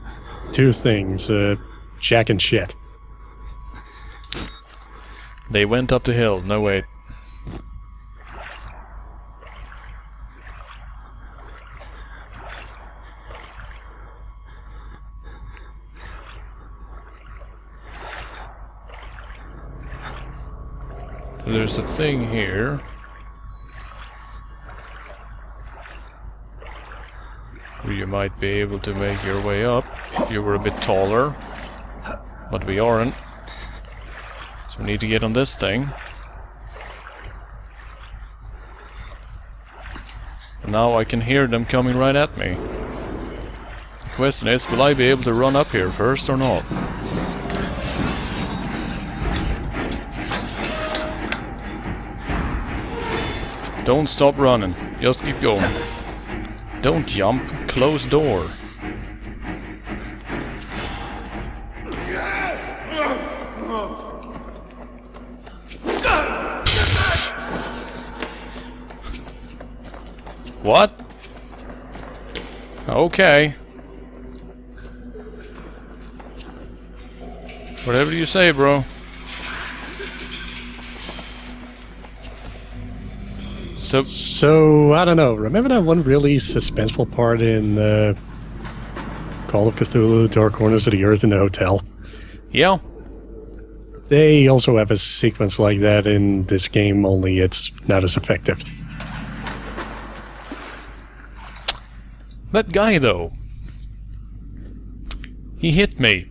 two things. jack and shit. They went up the hill. No, wait. So there's a thing here. Where you might be able to make your way up if you were a bit taller. But we aren't. So we need to get on this thing. And now I can hear them coming right at me. The question is, will I be able to run up here first or not? Don't stop running. Just keep going. Don't jump. Close door. What? Okay. Whatever you say, bro. So, I don't know. Remember that one really suspenseful part in Call of Cthulhu, Dark Corners of the Earth in the hotel? Yeah. They also have a sequence like that in this game, only it's not as effective. That guy, though. He hit me.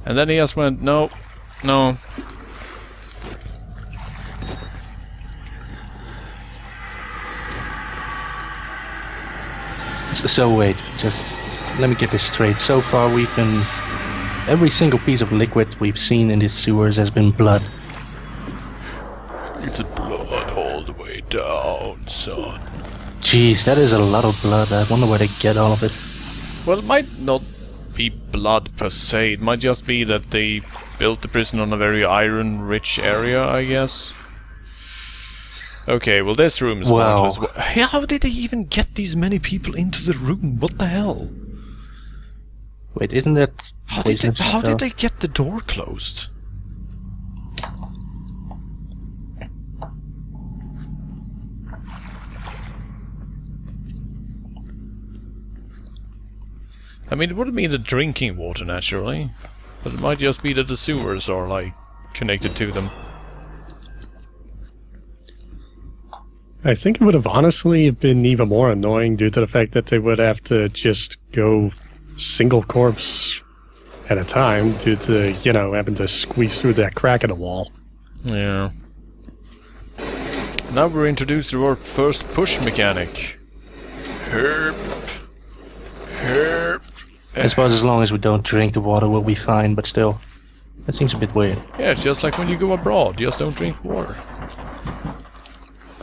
And then he just went, no, no. So wait, just let me get this straight. So far we've been... Every single piece of liquid we've seen in these sewers has been blood. It's blood all the way down, son. Jeez, that is a lot of blood. I wonder where they get all of it. Well, it might not be blood per se. It might just be that they built the prison on a very iron-rich area, I guess. Okay, well this room is pointless. How did they even get these many people into the room? What the hell? Wait, isn't that... How did they get the door closed? I mean, it wouldn't be the drinking water, naturally. But it might just be that the sewers are, like, connected to them. I think it would have honestly been even more annoying due to the fact that they would have to just go single corpse at a time due to, you know, having to squeeze through that crack in the wall. Yeah. Now we're introduced to our first push mechanic. Herp. Herp. I suppose as long as we don't drink the water we'll be fine, but still. That seems a bit weird. Yeah, it's just like when you go abroad, you just don't drink water.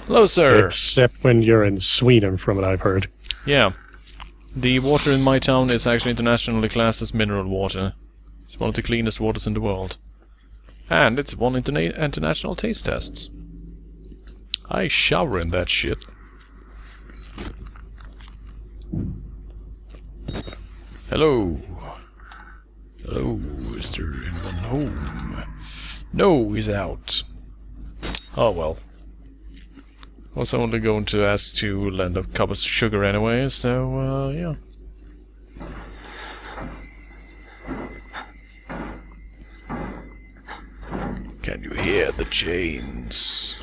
Hello, sir. Except when you're in Sweden, from what I've heard. Yeah. The water in my town is actually internationally classed as mineral water. It's one of the cleanest waters in the world. And it's won international taste tests. I shower in that shit. Hello. Hello, is there anyone home? No, he's out. Oh well. I was only going to ask to lend a cup of sugar anyway, so, yeah. Can you hear the chains?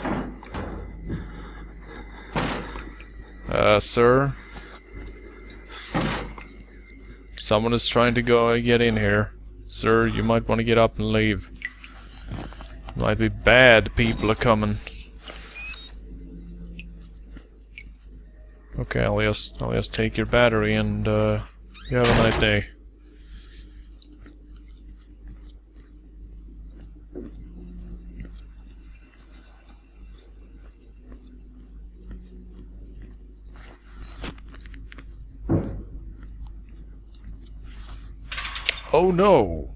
Sir? Someone is trying to get in here. Sir, you might want to get up and leave. Might be bad people are coming. Okay, I'll just take your battery and you have a nice day. Oh no!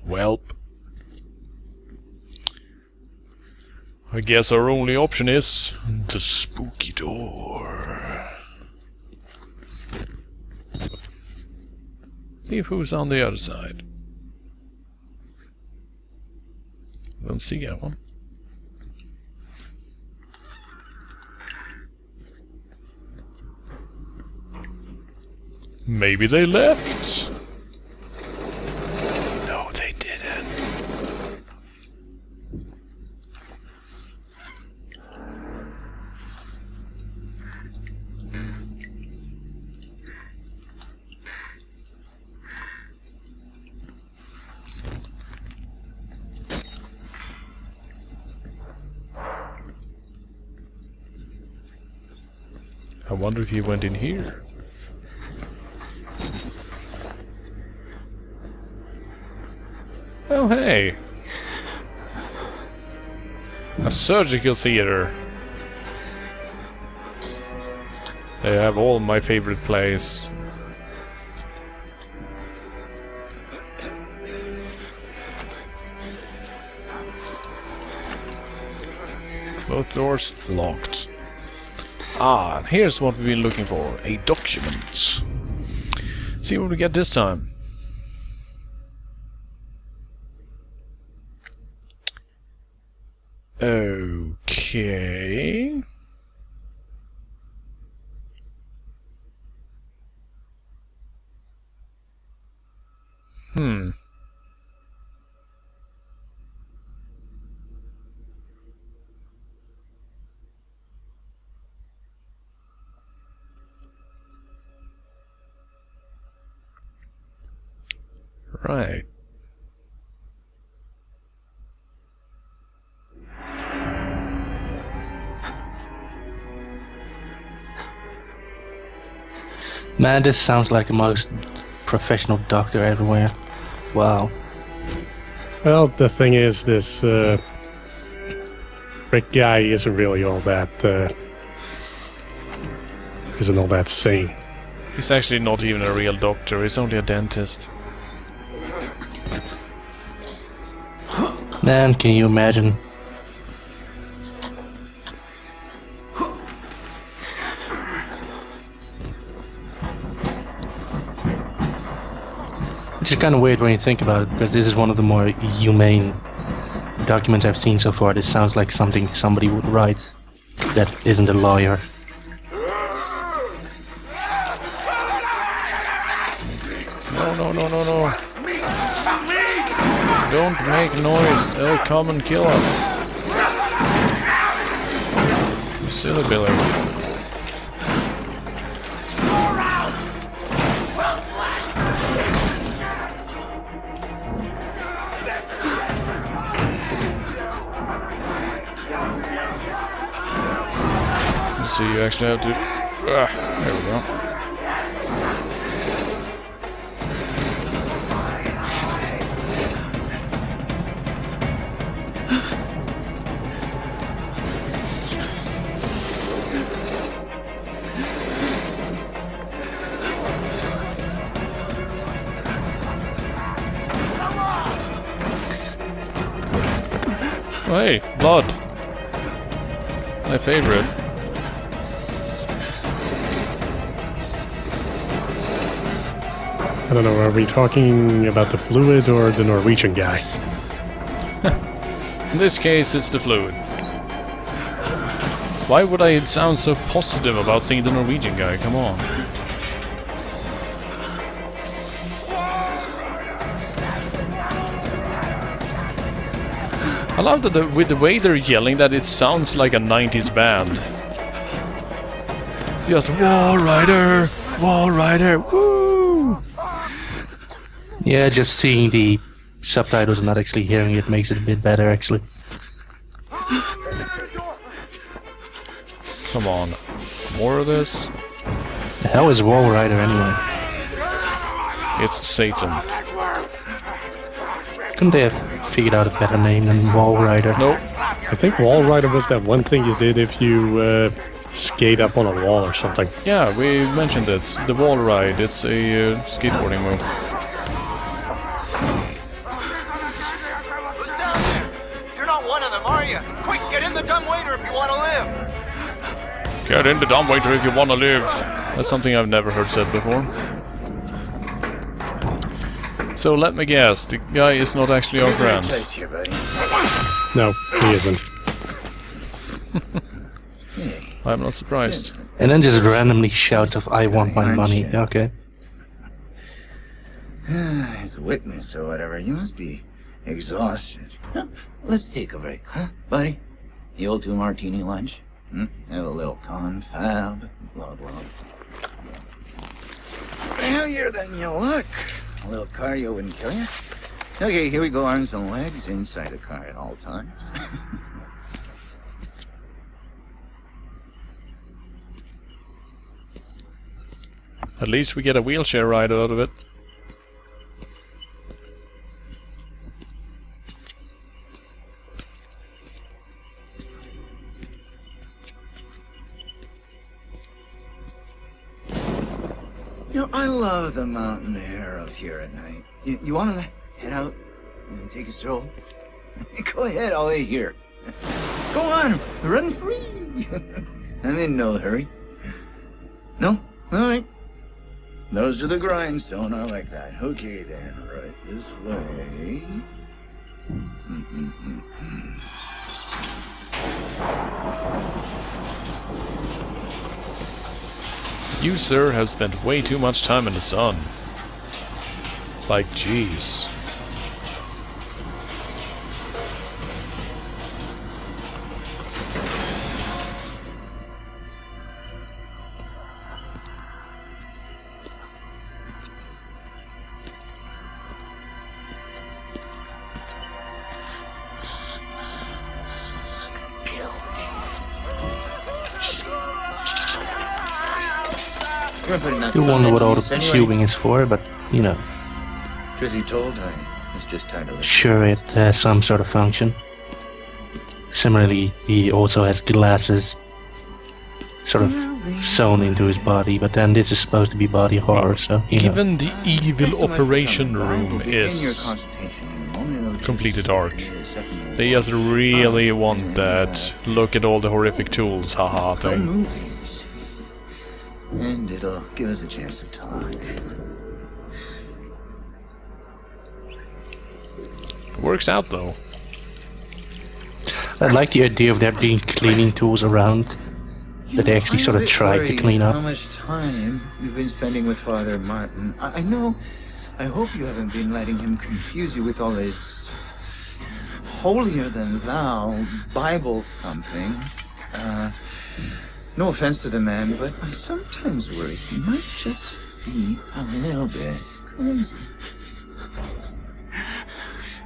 Welp. I guess our only option is the spooky door. See who's on the other side. Don't see anyone. Maybe they left. No, they didn't. I wonder if he went in here. Oh, hey! A surgical theater. They have all my favorite plays. Both doors locked. Ah, and here's what we've been looking for. A document. See what we get this time. Okay. Right. Man, this sounds like the most professional doctor everywhere. Wow. Well, the thing is, this Rick guy isn't really all that sane. He's actually not even a real doctor, he's only a dentist. Man, can you imagine? Which is kind of weird when you think about it, because this is one of the more humane documents I've seen so far. This sounds like something somebody would write that isn't a lawyer. No. Don't make noise, they'll come and kill us. You silly Billy. So you actually have to... there we go. Oh, hey, blood. My favorite. I don't know, are we talking about the fluid or the Norwegian guy? In this case, it's the fluid. Why would I sound so positive about seeing the Norwegian guy? Come on. I love that with the way they're yelling that it sounds like a 90s band. Just Wall Rider! Wall Rider! Woo! Yeah, just seeing the subtitles and not actually hearing it makes it a bit better, actually. Come on. More of this? The hell is Wall Rider anyway? It's Satan. Couldn't they have figured out a better name than Wall Rider? Nope. I think Wall Rider was that one thing you did if you skate up on a wall or something. Yeah, we mentioned it. The wall ride. It's a skateboarding move. Who's down there? You're not one of them, are you? Quick, get in the dumbwaiter if you want to live. Get in the dumbwaiter if you want to live. That's something I've never heard said before. So let me guess, the guy is not actually our friend. Place here, buddy. No, he isn't. I'm not surprised. And then just randomly shouts of "I want my money." Okay. As a witness or whatever, you must be exhausted. Huh? Let's take a break, huh, buddy? The old 2-martini lunch? Have a little confab, blah, blah. Heavier than you look. A little cardio wouldn't kill you. Okay, here we go, arms and legs inside the car at all times. At least we get a wheelchair ride out of it. You know, I love the mountain air up here at night. You want to head out and take a stroll? Go ahead, I'll wait here. Go on, run free. I'm in no hurry. No? All right. Those to the grindstone, I like that. Okay then, right this way. You, sir, have spent way too much time in the sun. Like, jeez. You wonder what all the queuing is for, but you know, Truth be told, I was just tired of it. sure it has some sort of function. Similarly, he also has glasses sort of sewn into his body, but then this is supposed to be body horror, so you know. Even the evil operation room is completely dark. They just really want that look at all the horrific tools, haha thing. Movies. And it'll give us a chance to talk. Works out though. I like the idea of there being cleaning tools around that they actually sort of try to clean How up. much time you've been spending with Father Martin? I know. I hope you haven't been letting him confuse you with all his holier-than-thou Bible thumping. No offense to the man, but I sometimes worry he might just be a little bit crazy.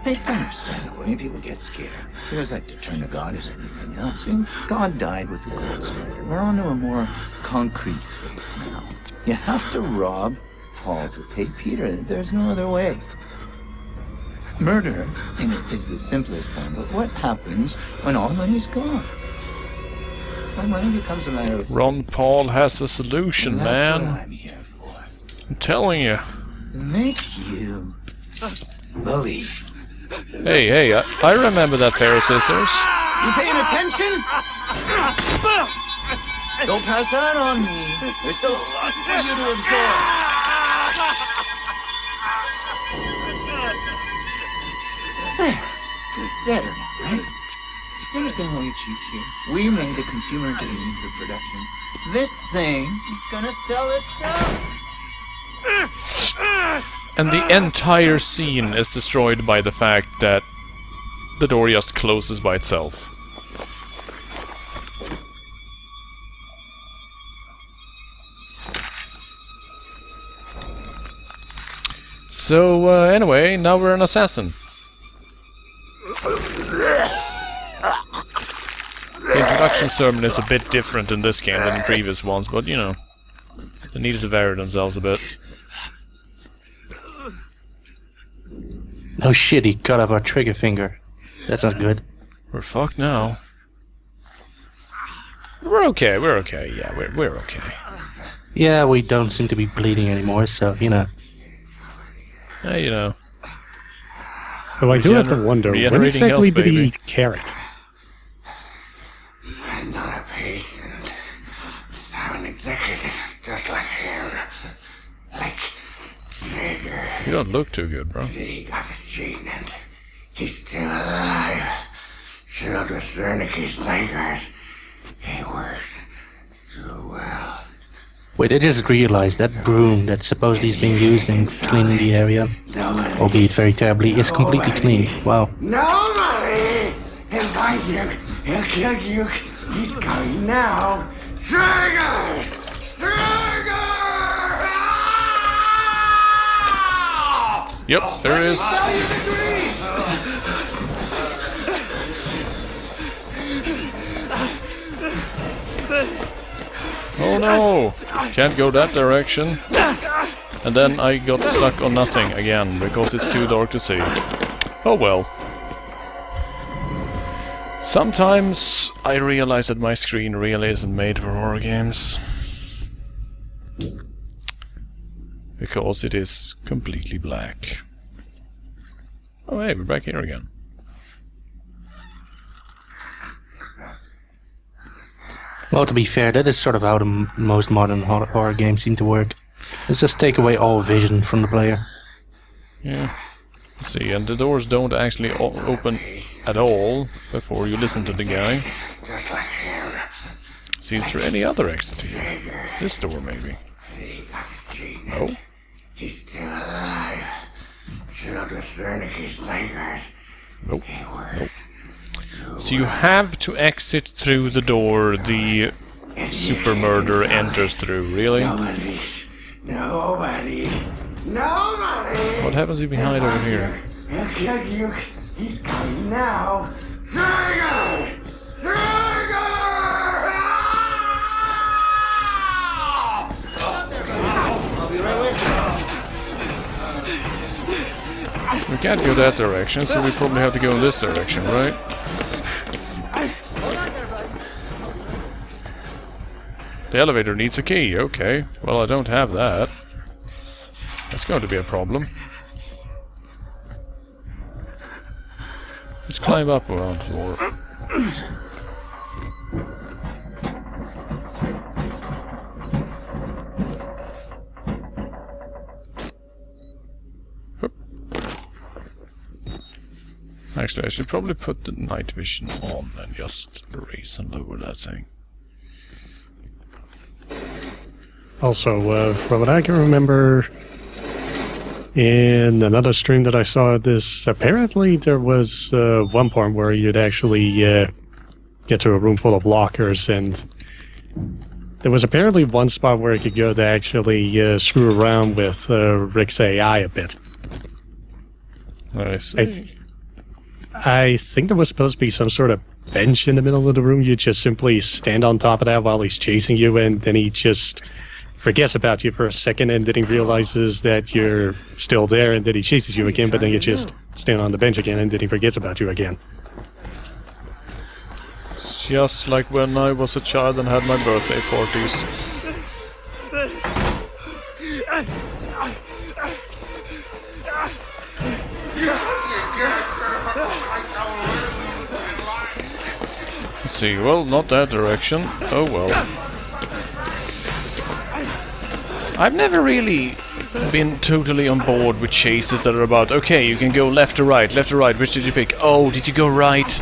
It's understandable when people get scared. Because like to turn to God as anything else. I mean, God died with the gold standard. We're on to a more concrete faith now. You have to rob Paul to pay Peter. There's no other way. Murder is the simplest form, but what happens when all money's gone? When money becomes a matter of Ron Paul has a solution, that's man. what I'm here for. I'm telling you. Make you believe. Hey, I remember that pair of scissors. You paying attention? Don't pass that on me. There's still a lot for you to absorb. There. Better, right? You understand why we cheat here? We made the consumer into the means of production. This thing is gonna sell itself. And the entire scene is destroyed by the fact that the door just closes by itself. So, anyway, now we're an assassin. The introduction sermon is a bit different in this game than in previous ones, but you know, they needed to vary themselves a bit. Oh shit, he cut off our trigger finger. That's not good. We're fucked now. We're okay, yeah, we're okay. Yeah, we don't seem to be bleeding anymore, so, you know. You know. Though I do have to wonder, when regenerating exactly health, did he baby. eat carrot? I'm not a patient. I'm an executive, just like him. Like Jagger. You don't look too good, bro. He got a gene and he's still alive. Sealed with Wernicke's nightmares. He worked so well. Wait, I just realized that broom that supposedly is being used in cleaning the area, albeit very terribly, is completely clean. Wow. Nobody! He'll find you. He'll kill you. He's coming now. Trigger! Trigger! Yep, there it is. Oh no! Can't go that direction. And then I got stuck on nothing again, because it's too dark to see. Oh well. Sometimes I realize that my screen really isn't made for horror games. Because it is completely black. Oh hey, we're back here again. Well, to be fair, that is sort of how the most modern horror games seem to work. Let's just take away all vision from the player. Yeah. Let's see, and the doors don't actually open at all before you listen to the guy. Just like him. See, is there any other exit here? This door, maybe. He got a gene. No? He's still alive. Sealed with Wernicke's nightmares. Nope. He worked. So you have to exit through the door the super murderer enters through, really? Nobody. What happens if we hide over here? He'll kill you. He's coming now. Trigger! Trigger! We can't go that direction, so we probably have to go in this direction, right? The elevator needs a key, okay. Well, I don't have that. That's going to be a problem. Let's climb up around the floor. Actually, I should probably put the night vision on and just raise and lower that thing. Also, from what I can remember, in another stream that I saw this, apparently there was one point where you'd actually get to a room full of lockers, and there was apparently one spot where you could go to actually screw around with Rick's AI a bit. I see. I think there was supposed to be some sort of bench in the middle of the room. You just simply stand on top of that while he's chasing you, and then he just forgets about you for a second, and then he realizes that you're still there, and then he chases you again, but then you just stand on the bench again, and then he forgets about you again. It's just like when I was a child and had my birthday parties. Let's see, well, not that direction. Oh well. I've never really been totally on board with chases that are about, okay, you can go left or right, which did you pick? Oh, did you go right?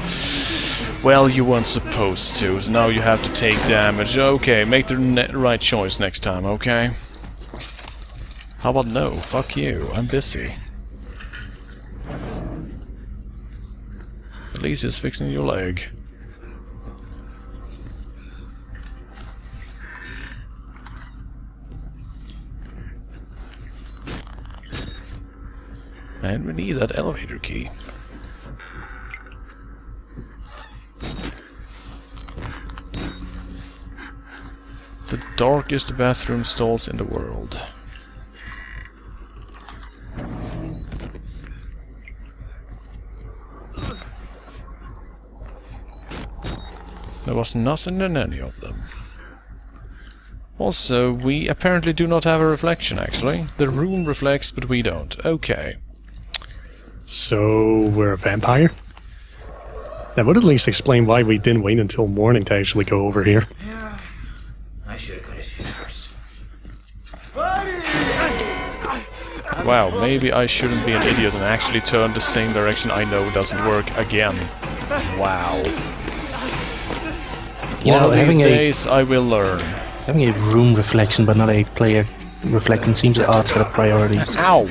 Well, you weren't supposed to, so now you have to take damage. Okay, make the right choice next time, okay? How about no? Fuck you, I'm busy. At least it's fixing your leg. And we need that elevator key. The darkest bathroom stalls in the world. There was nothing in any of them. Also, we apparently do not have a reflection, actually. The room reflects, but we don't. Okay. So, we're a vampire? That would at least explain why we didn't wait until morning to actually go over here. Yeah, I should have got his feet first. Wow, maybe I shouldn't be an idiot and actually turn the same direction I know doesn't work again. Wow. You One know, of these having days I will learn. having a room reflection but not a player reflection seems an odd set of priorities. Ow!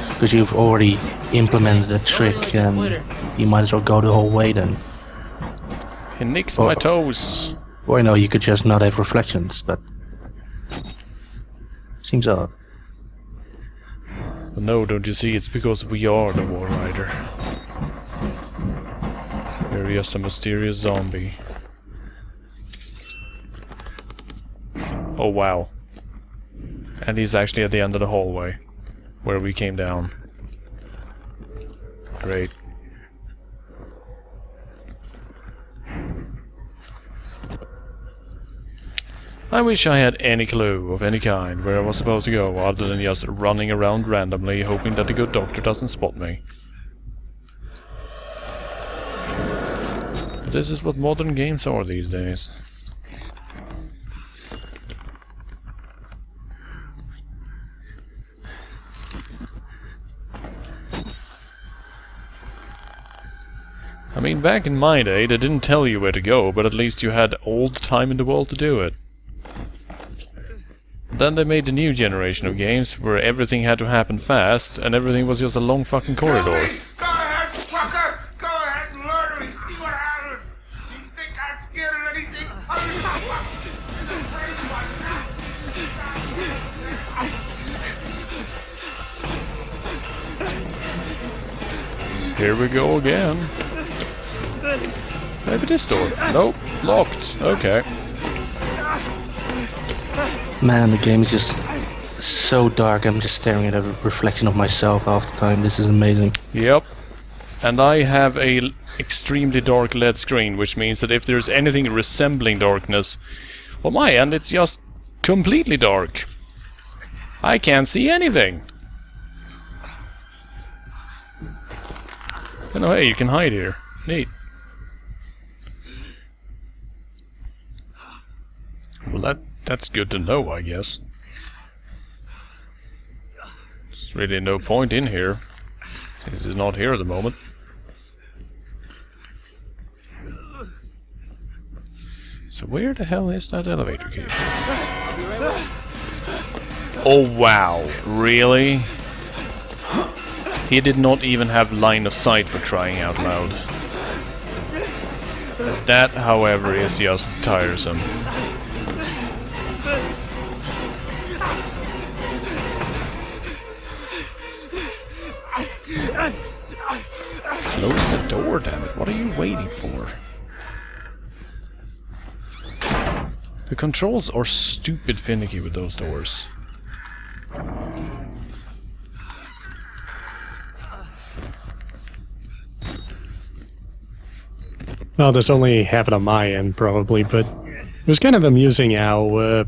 Because you've already implemented a trick and you might as well go the whole way then. He nicks my toes. Or no, you could just not have reflections, but seems odd. But no, don't you see, it's because we are the War Rider. We're just a mysterious zombie. Oh wow. And he's actually at the end of the hallway, where we came down. Great. I wish I had any clue of any kind where I was supposed to go, other than just running around randomly, hoping that the good doctor doesn't spot me. This is what modern games are these days. I mean, back in my day, they didn't tell you where to go, but at least you had all the time in the world to do it. Then they made the new generation of games where everything had to happen fast and everything was just a long fucking corridor. Go ahead, fucker! Go ahead and murder me! See what happens! You think I'm scared of anything? Here we go again. Maybe this door. Nope, locked. Okay. Man, the game is just so dark. I'm just staring at a reflection of myself half the time. This is amazing. Yep. And I have a extremely dark LED screen, which means that if there's anything resembling darkness, on my end it's just completely dark. I can't see anything. And oh hey, you can hide here. Neat. Well, that's good to know, I guess. There's really no point in here. This is not here at the moment. So where the hell is that elevator key? Oh wow, really? He did not even have line of sight, for crying out loud. That, however, is just tiresome. Close the door, damn it. What are you waiting for? The controls are stupid finicky with those doors. Well, there's only half it on my end, probably, but it was kind of amusing how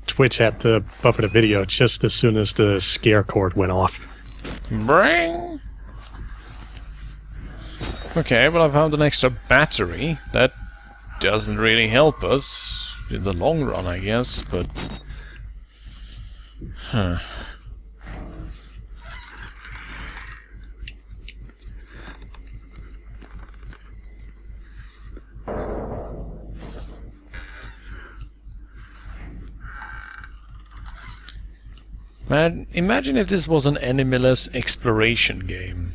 Twitch had to buffer the video just as soon as the scare cord went off. Bring! Okay, well, I found an extra battery. That doesn't really help us in the long run, I guess, but... Huh. Man, imagine if this was an enemyless exploration game.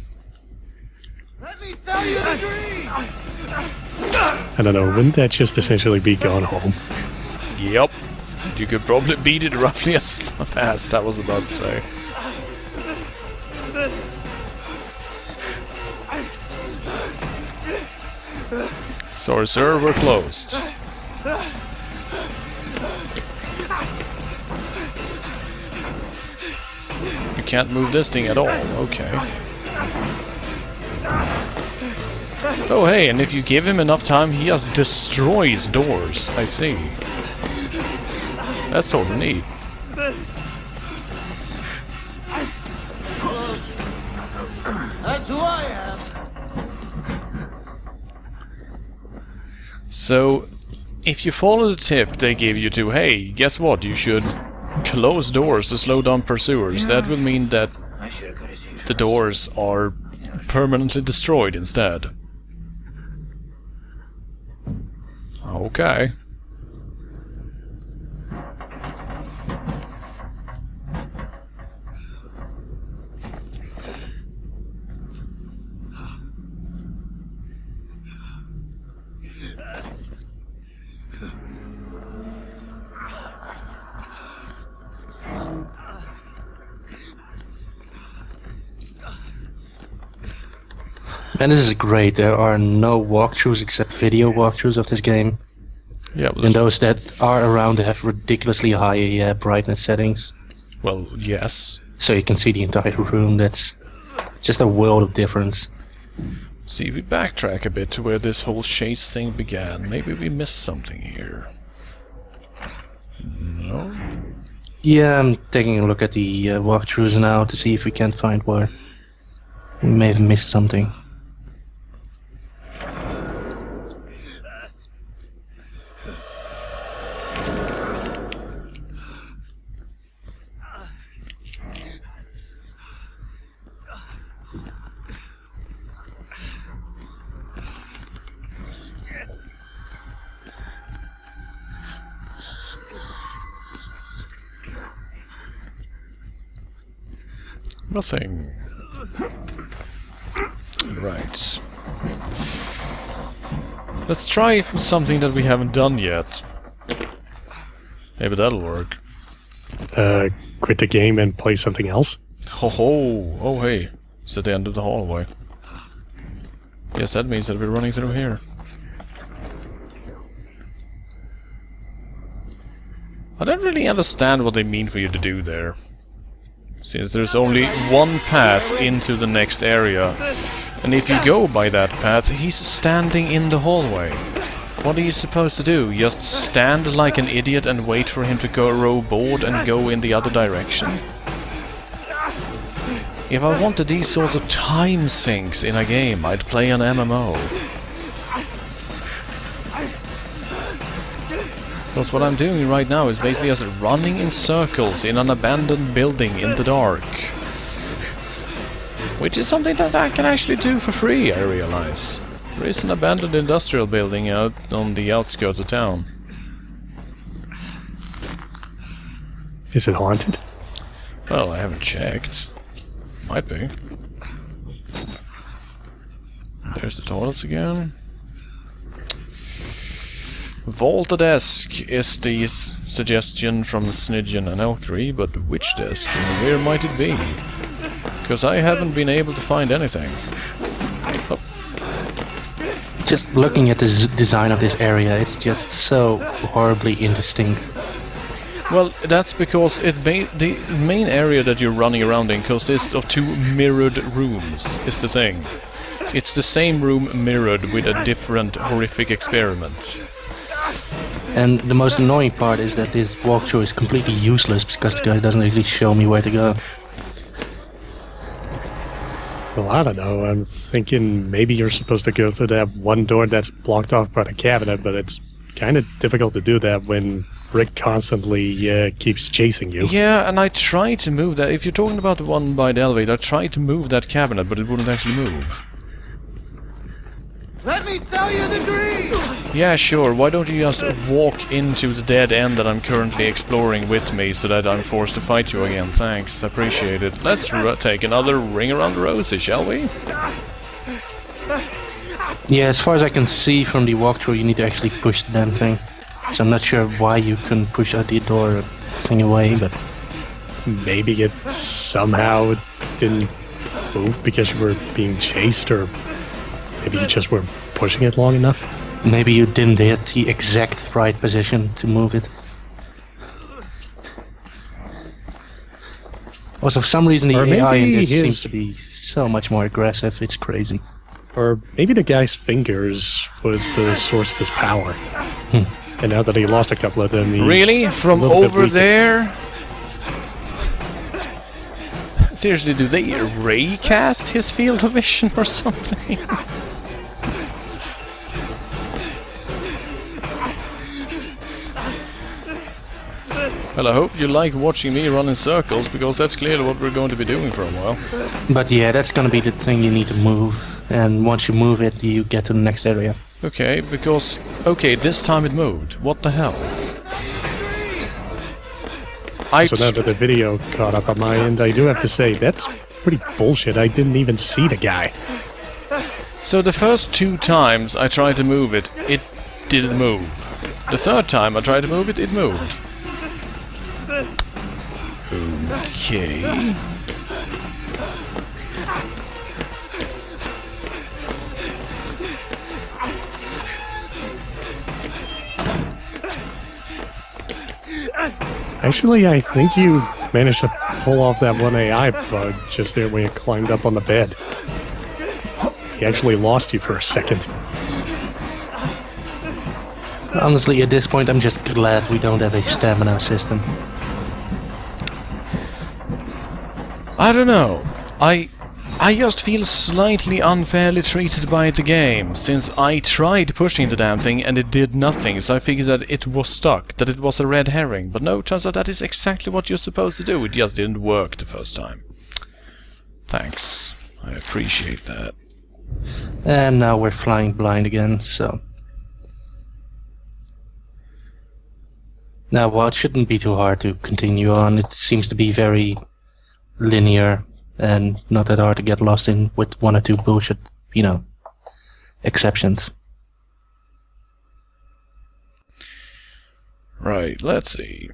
Let me sell you the dream! I don't know, wouldn't that just essentially be Gone Home? Yep. You could probably beat it roughly as fast, I was about to say. Sorry, sir, we're closed. You can't move this thing at all, okay. Oh hey, and if you give him enough time, he just destroys doors. I see. That's sort of neat. That's who I am! So, if you follow the tip they give you to, hey, guess what, you should close doors to slow down pursuers. That will mean that I should have got his shoes the doors are permanently destroyed instead. Okay. And this is great. There are no walkthroughs except video walkthroughs of this game. Yeah, And those that are around have ridiculously high brightness settings. well, yes. So you can see the entire room. That's just a world of difference. See, if we backtrack a bit to where this whole chase thing began, maybe we missed something here. No? Yeah, I'm taking a look at the walkthroughs now to see if we can find where we may have missed something. Nothing. Right. Let's try for something that we haven't done yet. Maybe that'll work. Quit the game and play something else? Ho ho! Oh hey, it's at the end of the hallway. Yes, that means that we're running through here. I don't really understand what they mean for you to do there. Since there's only one path into the next area, and if you go by that path, he's standing in the hallway. What are you supposed to do? Just stand like an idiot and wait for him to go row board and go in the other direction? If I wanted these sorts of time sinks in a game, I'd play an MMO. Because what I'm doing right now is basically just running in circles in an abandoned building in the dark. Which is something that I can actually do for free, I realize. There is an abandoned industrial building out on the outskirts of town. Is it haunted? Well, I haven't checked. Might be. There's the toilets again. Vault a desk is the suggestion from Snidgen and Elkery, but which desk and where might it be? Because I haven't been able to find anything. Oh. Just looking at the design of this area, it's just so horribly indistinct. Well, that's because the main area that you're running around in consists of two mirrored rooms, is the thing. It's the same room mirrored with a different horrific experiment. And the most annoying part is that this walkthrough is completely useless because the guy doesn't actually show me where to go. Well, I don't know. I'm thinking maybe you're supposed to go through that one door that's blocked off by the cabinet, but it's kind of difficult to do that when Rick constantly keeps chasing you. Yeah, and I tried to move that. If you're talking about the one by the elevator, I tried to move that cabinet, but it wouldn't actually move. Let me sell you the green! Yeah, sure. Why don't you just walk into the dead end that I'm currently exploring with me so that I'm forced to fight you again? Thanks, appreciate it. Let's take another ring around the rosy, shall we? Yeah, as far as I can see from the walkthrough, you need to actually push the damn thing. So I'm not sure why you couldn't push the door thing away, but... Maybe it somehow didn't move because you were being chased, or maybe you just weren't pushing it long enough. Maybe you didn't hit the exact right position to move it. Also, for some reason the Or AI in maybe this his- seems to be so much more aggressive, it's crazy. Or maybe the guy's fingers was the source of his power. And now that he lost a couple of them, he's Really? From a little bit over weaker. there? Seriously, do they raycast his field of vision or something? Well, I hope you like watching me run in circles, because that's clearly what we're going to be doing for a while. But yeah, that's gonna be the thing you need to move. And once you move it, you get to the next area. Okay, because... Okay, this time it moved. What the hell? So now that the video caught up on my end, I do have to say, that's pretty bullshit. I didn't even see the guy. So the first 2 times I tried to move it, it didn't move. The third time I tried to move it, it moved. Okay. Actually, I think you managed to pull off that one AI bug just there when you climbed up on the bed. He actually lost you for a second. Honestly, at this point, I'm just glad we don't have a stamina system. I don't know. I just feel slightly unfairly treated by the game, since I tried pushing the damn thing and it did nothing, so I figured that it was stuck, that it was a red herring. But no, it turns out that is exactly what you're supposed to do, it just didn't work the first time. Thanks. I appreciate that. And now we're flying blind again, so... Now, well, it shouldn't be too hard to continue on. It seems to be very linear and not that hard to get lost in, with 1 or 2 bullshit, exceptions. Right, let's see.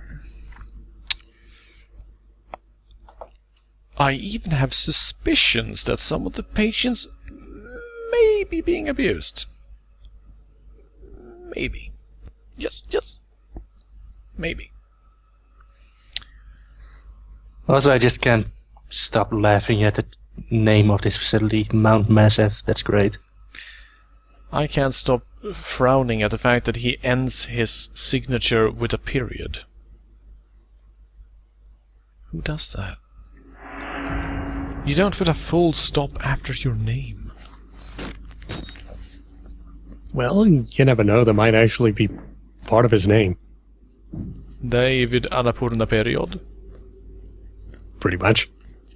I even have suspicions that some of the patients may be being abused. Maybe. Just maybe. Also, I just can't stop laughing at the name of this facility, Mount Massive. That's great. I can't stop frowning at the fact that he ends his signature with a period. Who does that? You don't put a full stop after your name. Well, you never know. That might actually be part of his name. David Annapurna period. Pretty much.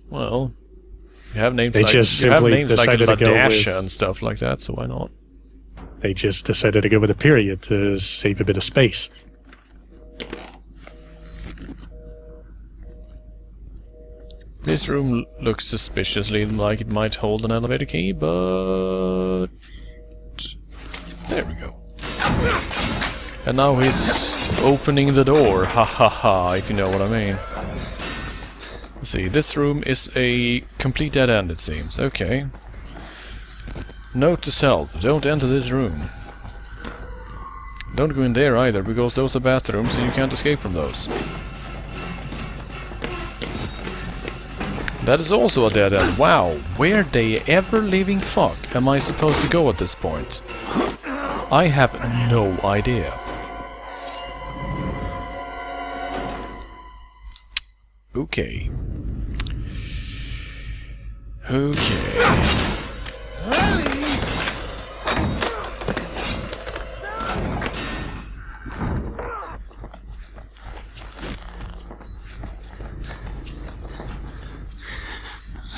Well, you have names They like just you have simply names like decided to go Ladasha with- and stuff like that, so why not? They just decided to go with a period to save a bit of space. This room looks suspiciously like it might hold an elevator key, but... There we go. And now he's opening the door, ha ha ha, if you know what I mean. Let's see, this room is a complete dead end, it seems. Okay. Note to self, don't enter this room. Don't go in there either, because those are bathrooms and you can't escape from those. That is also a dead end. Wow, where the ever-living fuck am I supposed to go at this point? I have no idea. Okay.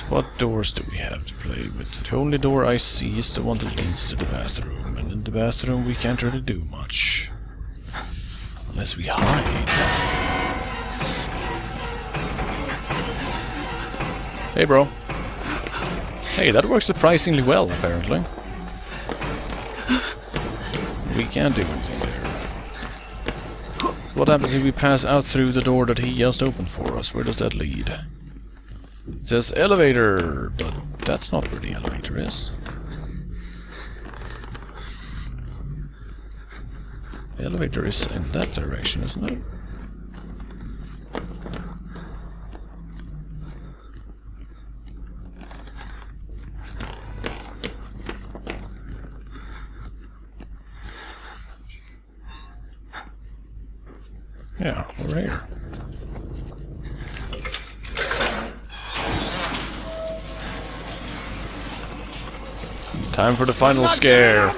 What doors do we have to play with? The only door I see is the one that leads to the bathroom, and in the bathroom we can't really do much. Unless we hide. Hey bro. Hey, that works surprisingly well, apparently. We can't do anything there. What happens if we pass out through the door that he just opened for us? Where does that lead? It says elevator, but that's not where the elevator is. The elevator is in that direction, isn't it? Yeah, we're here. Time for the final scare.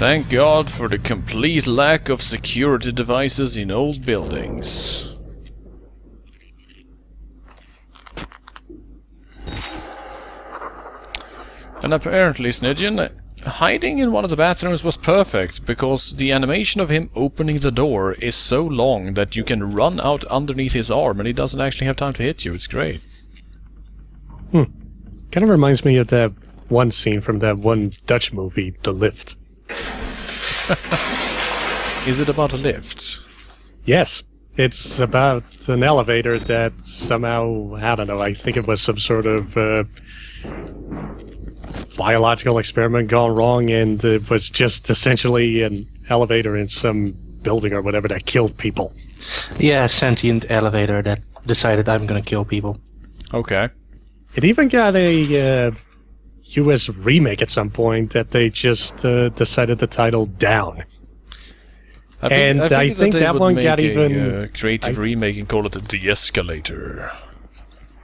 Thank God for the complete lack of security devices in old buildings. And apparently, Snidgen, hiding in one of the bathrooms was perfect, because the animation of him opening the door is so long that you can run out underneath his arm and he doesn't actually have time to hit you. It's great. Kind of reminds me of that one scene from that one Dutch movie, The Lift. Is it about a lift? Yes. It's about an elevator that somehow, I don't know, I think it was some sort of biological experiment gone wrong, and it was just essentially an elevator in some building or whatever that killed people. Yeah, a sentient elevator that decided I'm gonna kill people. Okay. It even got a US remake at some point that they just decided to title Down. I think think that one got even creative remake and call it a de-escalator.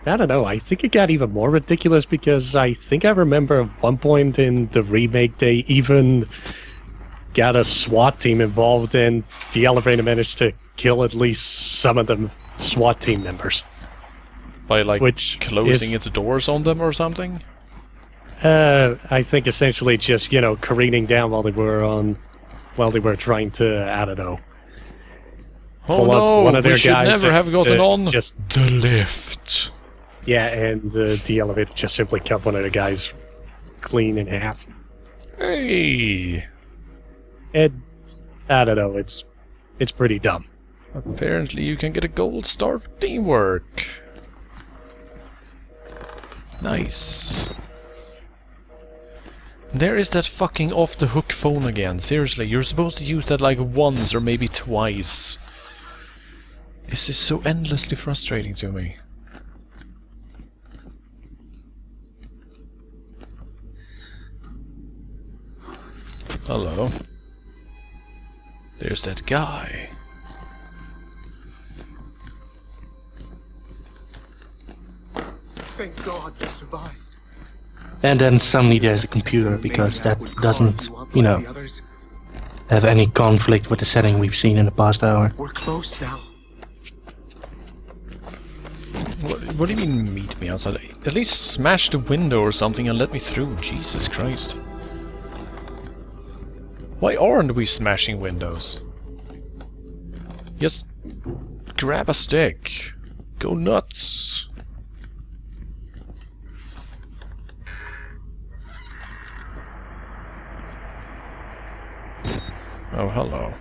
I don't know, I think it got even more ridiculous because I think I remember at one point in the remake they even got a SWAT team involved, and the elevator managed to kill at least some of the SWAT team members. By like closing is- its doors on them or something? I think essentially just, careening down while they were trying to, I don't know. Oh pull up no, one of their we should guys never have gotten on just the lift. Yeah, and the elevator just simply cut one of the guys clean in half. Hey! It's, I don't know, it's pretty dumb. Apparently you can get a gold star for teamwork. Nice. There is that fucking off-the-hook phone again. Seriously, you're supposed to use that like once or maybe twice. This is so endlessly frustrating to me. Hello. There's that guy. Thank God you survived. And then suddenly there's a computer, because that doesn't, have any conflict with the setting we've seen in the past hour. We're close now. What do you mean meet me outside? At least smash the window or something and let me through. Jesus Christ. Why aren't we smashing windows? Just grab a stick. Go nuts. Oh, hello.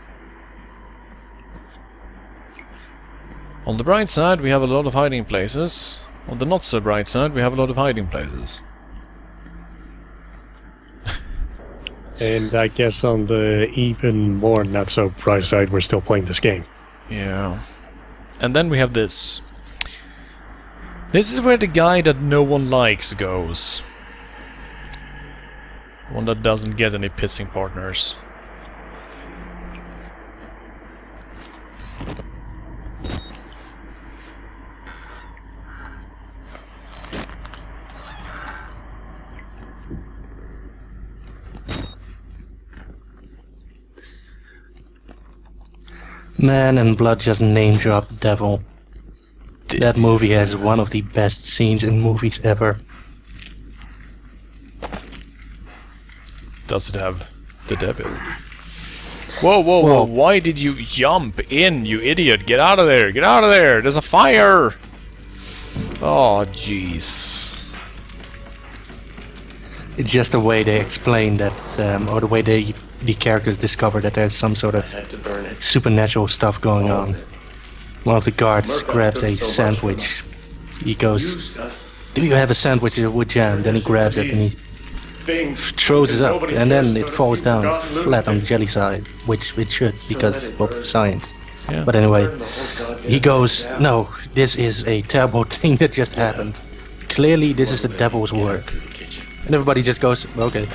On the bright side, we have a lot of hiding places. On the not so bright side, we have a lot of hiding places. And I guess on the even more not so bright side, we're still playing this game. Yeah. And then we have this. This is where the guy that no one likes goes. One that doesn't get any pissing partners. Man and Blood just name drop Devil. That movie has one of the best scenes in movies ever. Does it have the devil? Whoa, whoa, whoa, why did you jump in, you idiot? Get out of there, get out of there, there's a fire! Oh, jeez. It's just the way they explain that, or the way the characters discover that there's some sort of supernatural stuff going on. One of the guards grabs a sandwich. He goes, "Do you have a sandwich with jam?" Then he grabs it and he throws it up, and then it falls down flat on the jelly side, which it should, because of science. Yeah. But anyway, he goes, "No, this is a terrible thing that just happened. Clearly this is the devil's work." And everybody just goes, "Okay."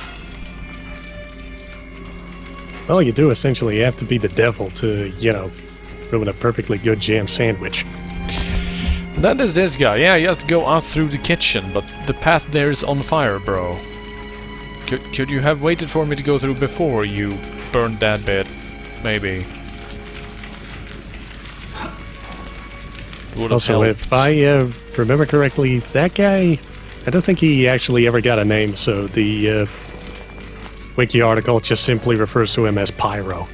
Well, you do essentially have to be the devil to, ruin a perfectly good jam sandwich. That is this guy. Yeah, you have to go out through the kitchen, but the path there is on fire, bro. Could you have waited for me to go through before you burned that bit? Maybe. Would have Also, helped. if I remember correctly, that guy, I don't think he actually ever got a name, so the wiki article just simply refers to him as Pyro.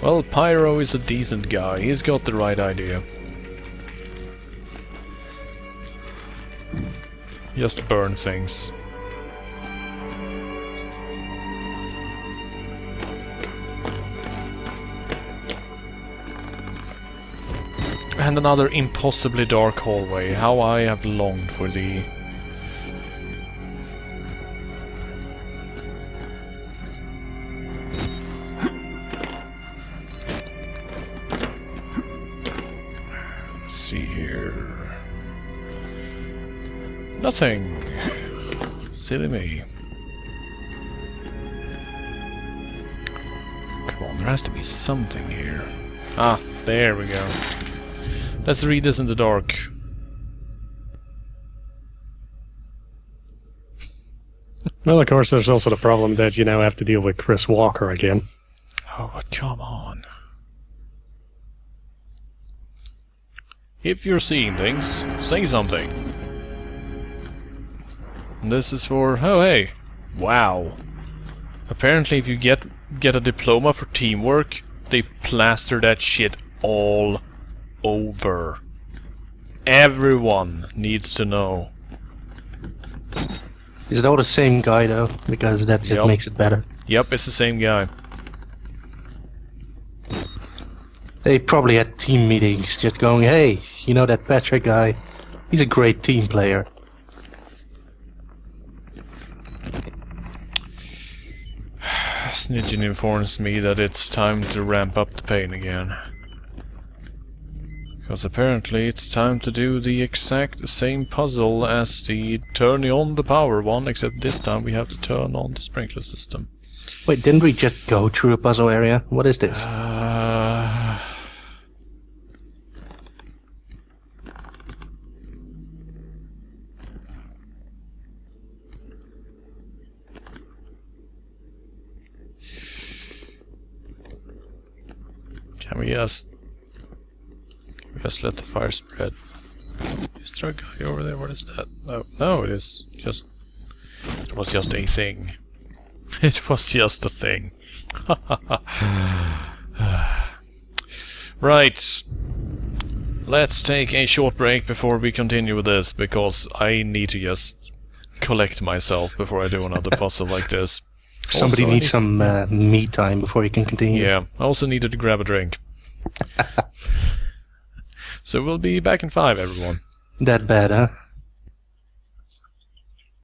Well, Pyro is a decent guy. He's got the right idea. Just burn things. And another impossibly dark hallway. How I have longed for the... Let's see here... Nothing. Silly me. Come on, there has to be something here. Ah, there we go. Let's read this in the dark. Well, of course, there's also the problem that you now have to deal with Chris Walker again. Oh, but come on. If you're seeing things, say something. And this is for... Oh, hey. Wow. Apparently, if you get a diploma for teamwork, they plaster that shit all over. Everyone needs to know. Is it all the same guy though? Because that just Yep. makes it better. Yep, it's the same guy. They probably had team meetings just going, hey, you know that Patrick guy? He's a great team player. Snitchin informs me that it's time to ramp up the pain again. Because apparently it's time to do the exact same puzzle as the turning on the power one, except this time we have to turn on the sprinkler system. Wait, didn't we just go through a puzzle area? What is this? Can we just let the fire spread? Is there a guy over there? What is that? No, it is just... It was just a thing. It was just a thing. Right. Let's take a short break before we continue with this, because I need to just collect myself before I do another puzzle like this. Somebody Also, needs some me time before you can continue. Yeah, I also needed to grab a drink. So we'll be back in 5, everyone. That bad, huh?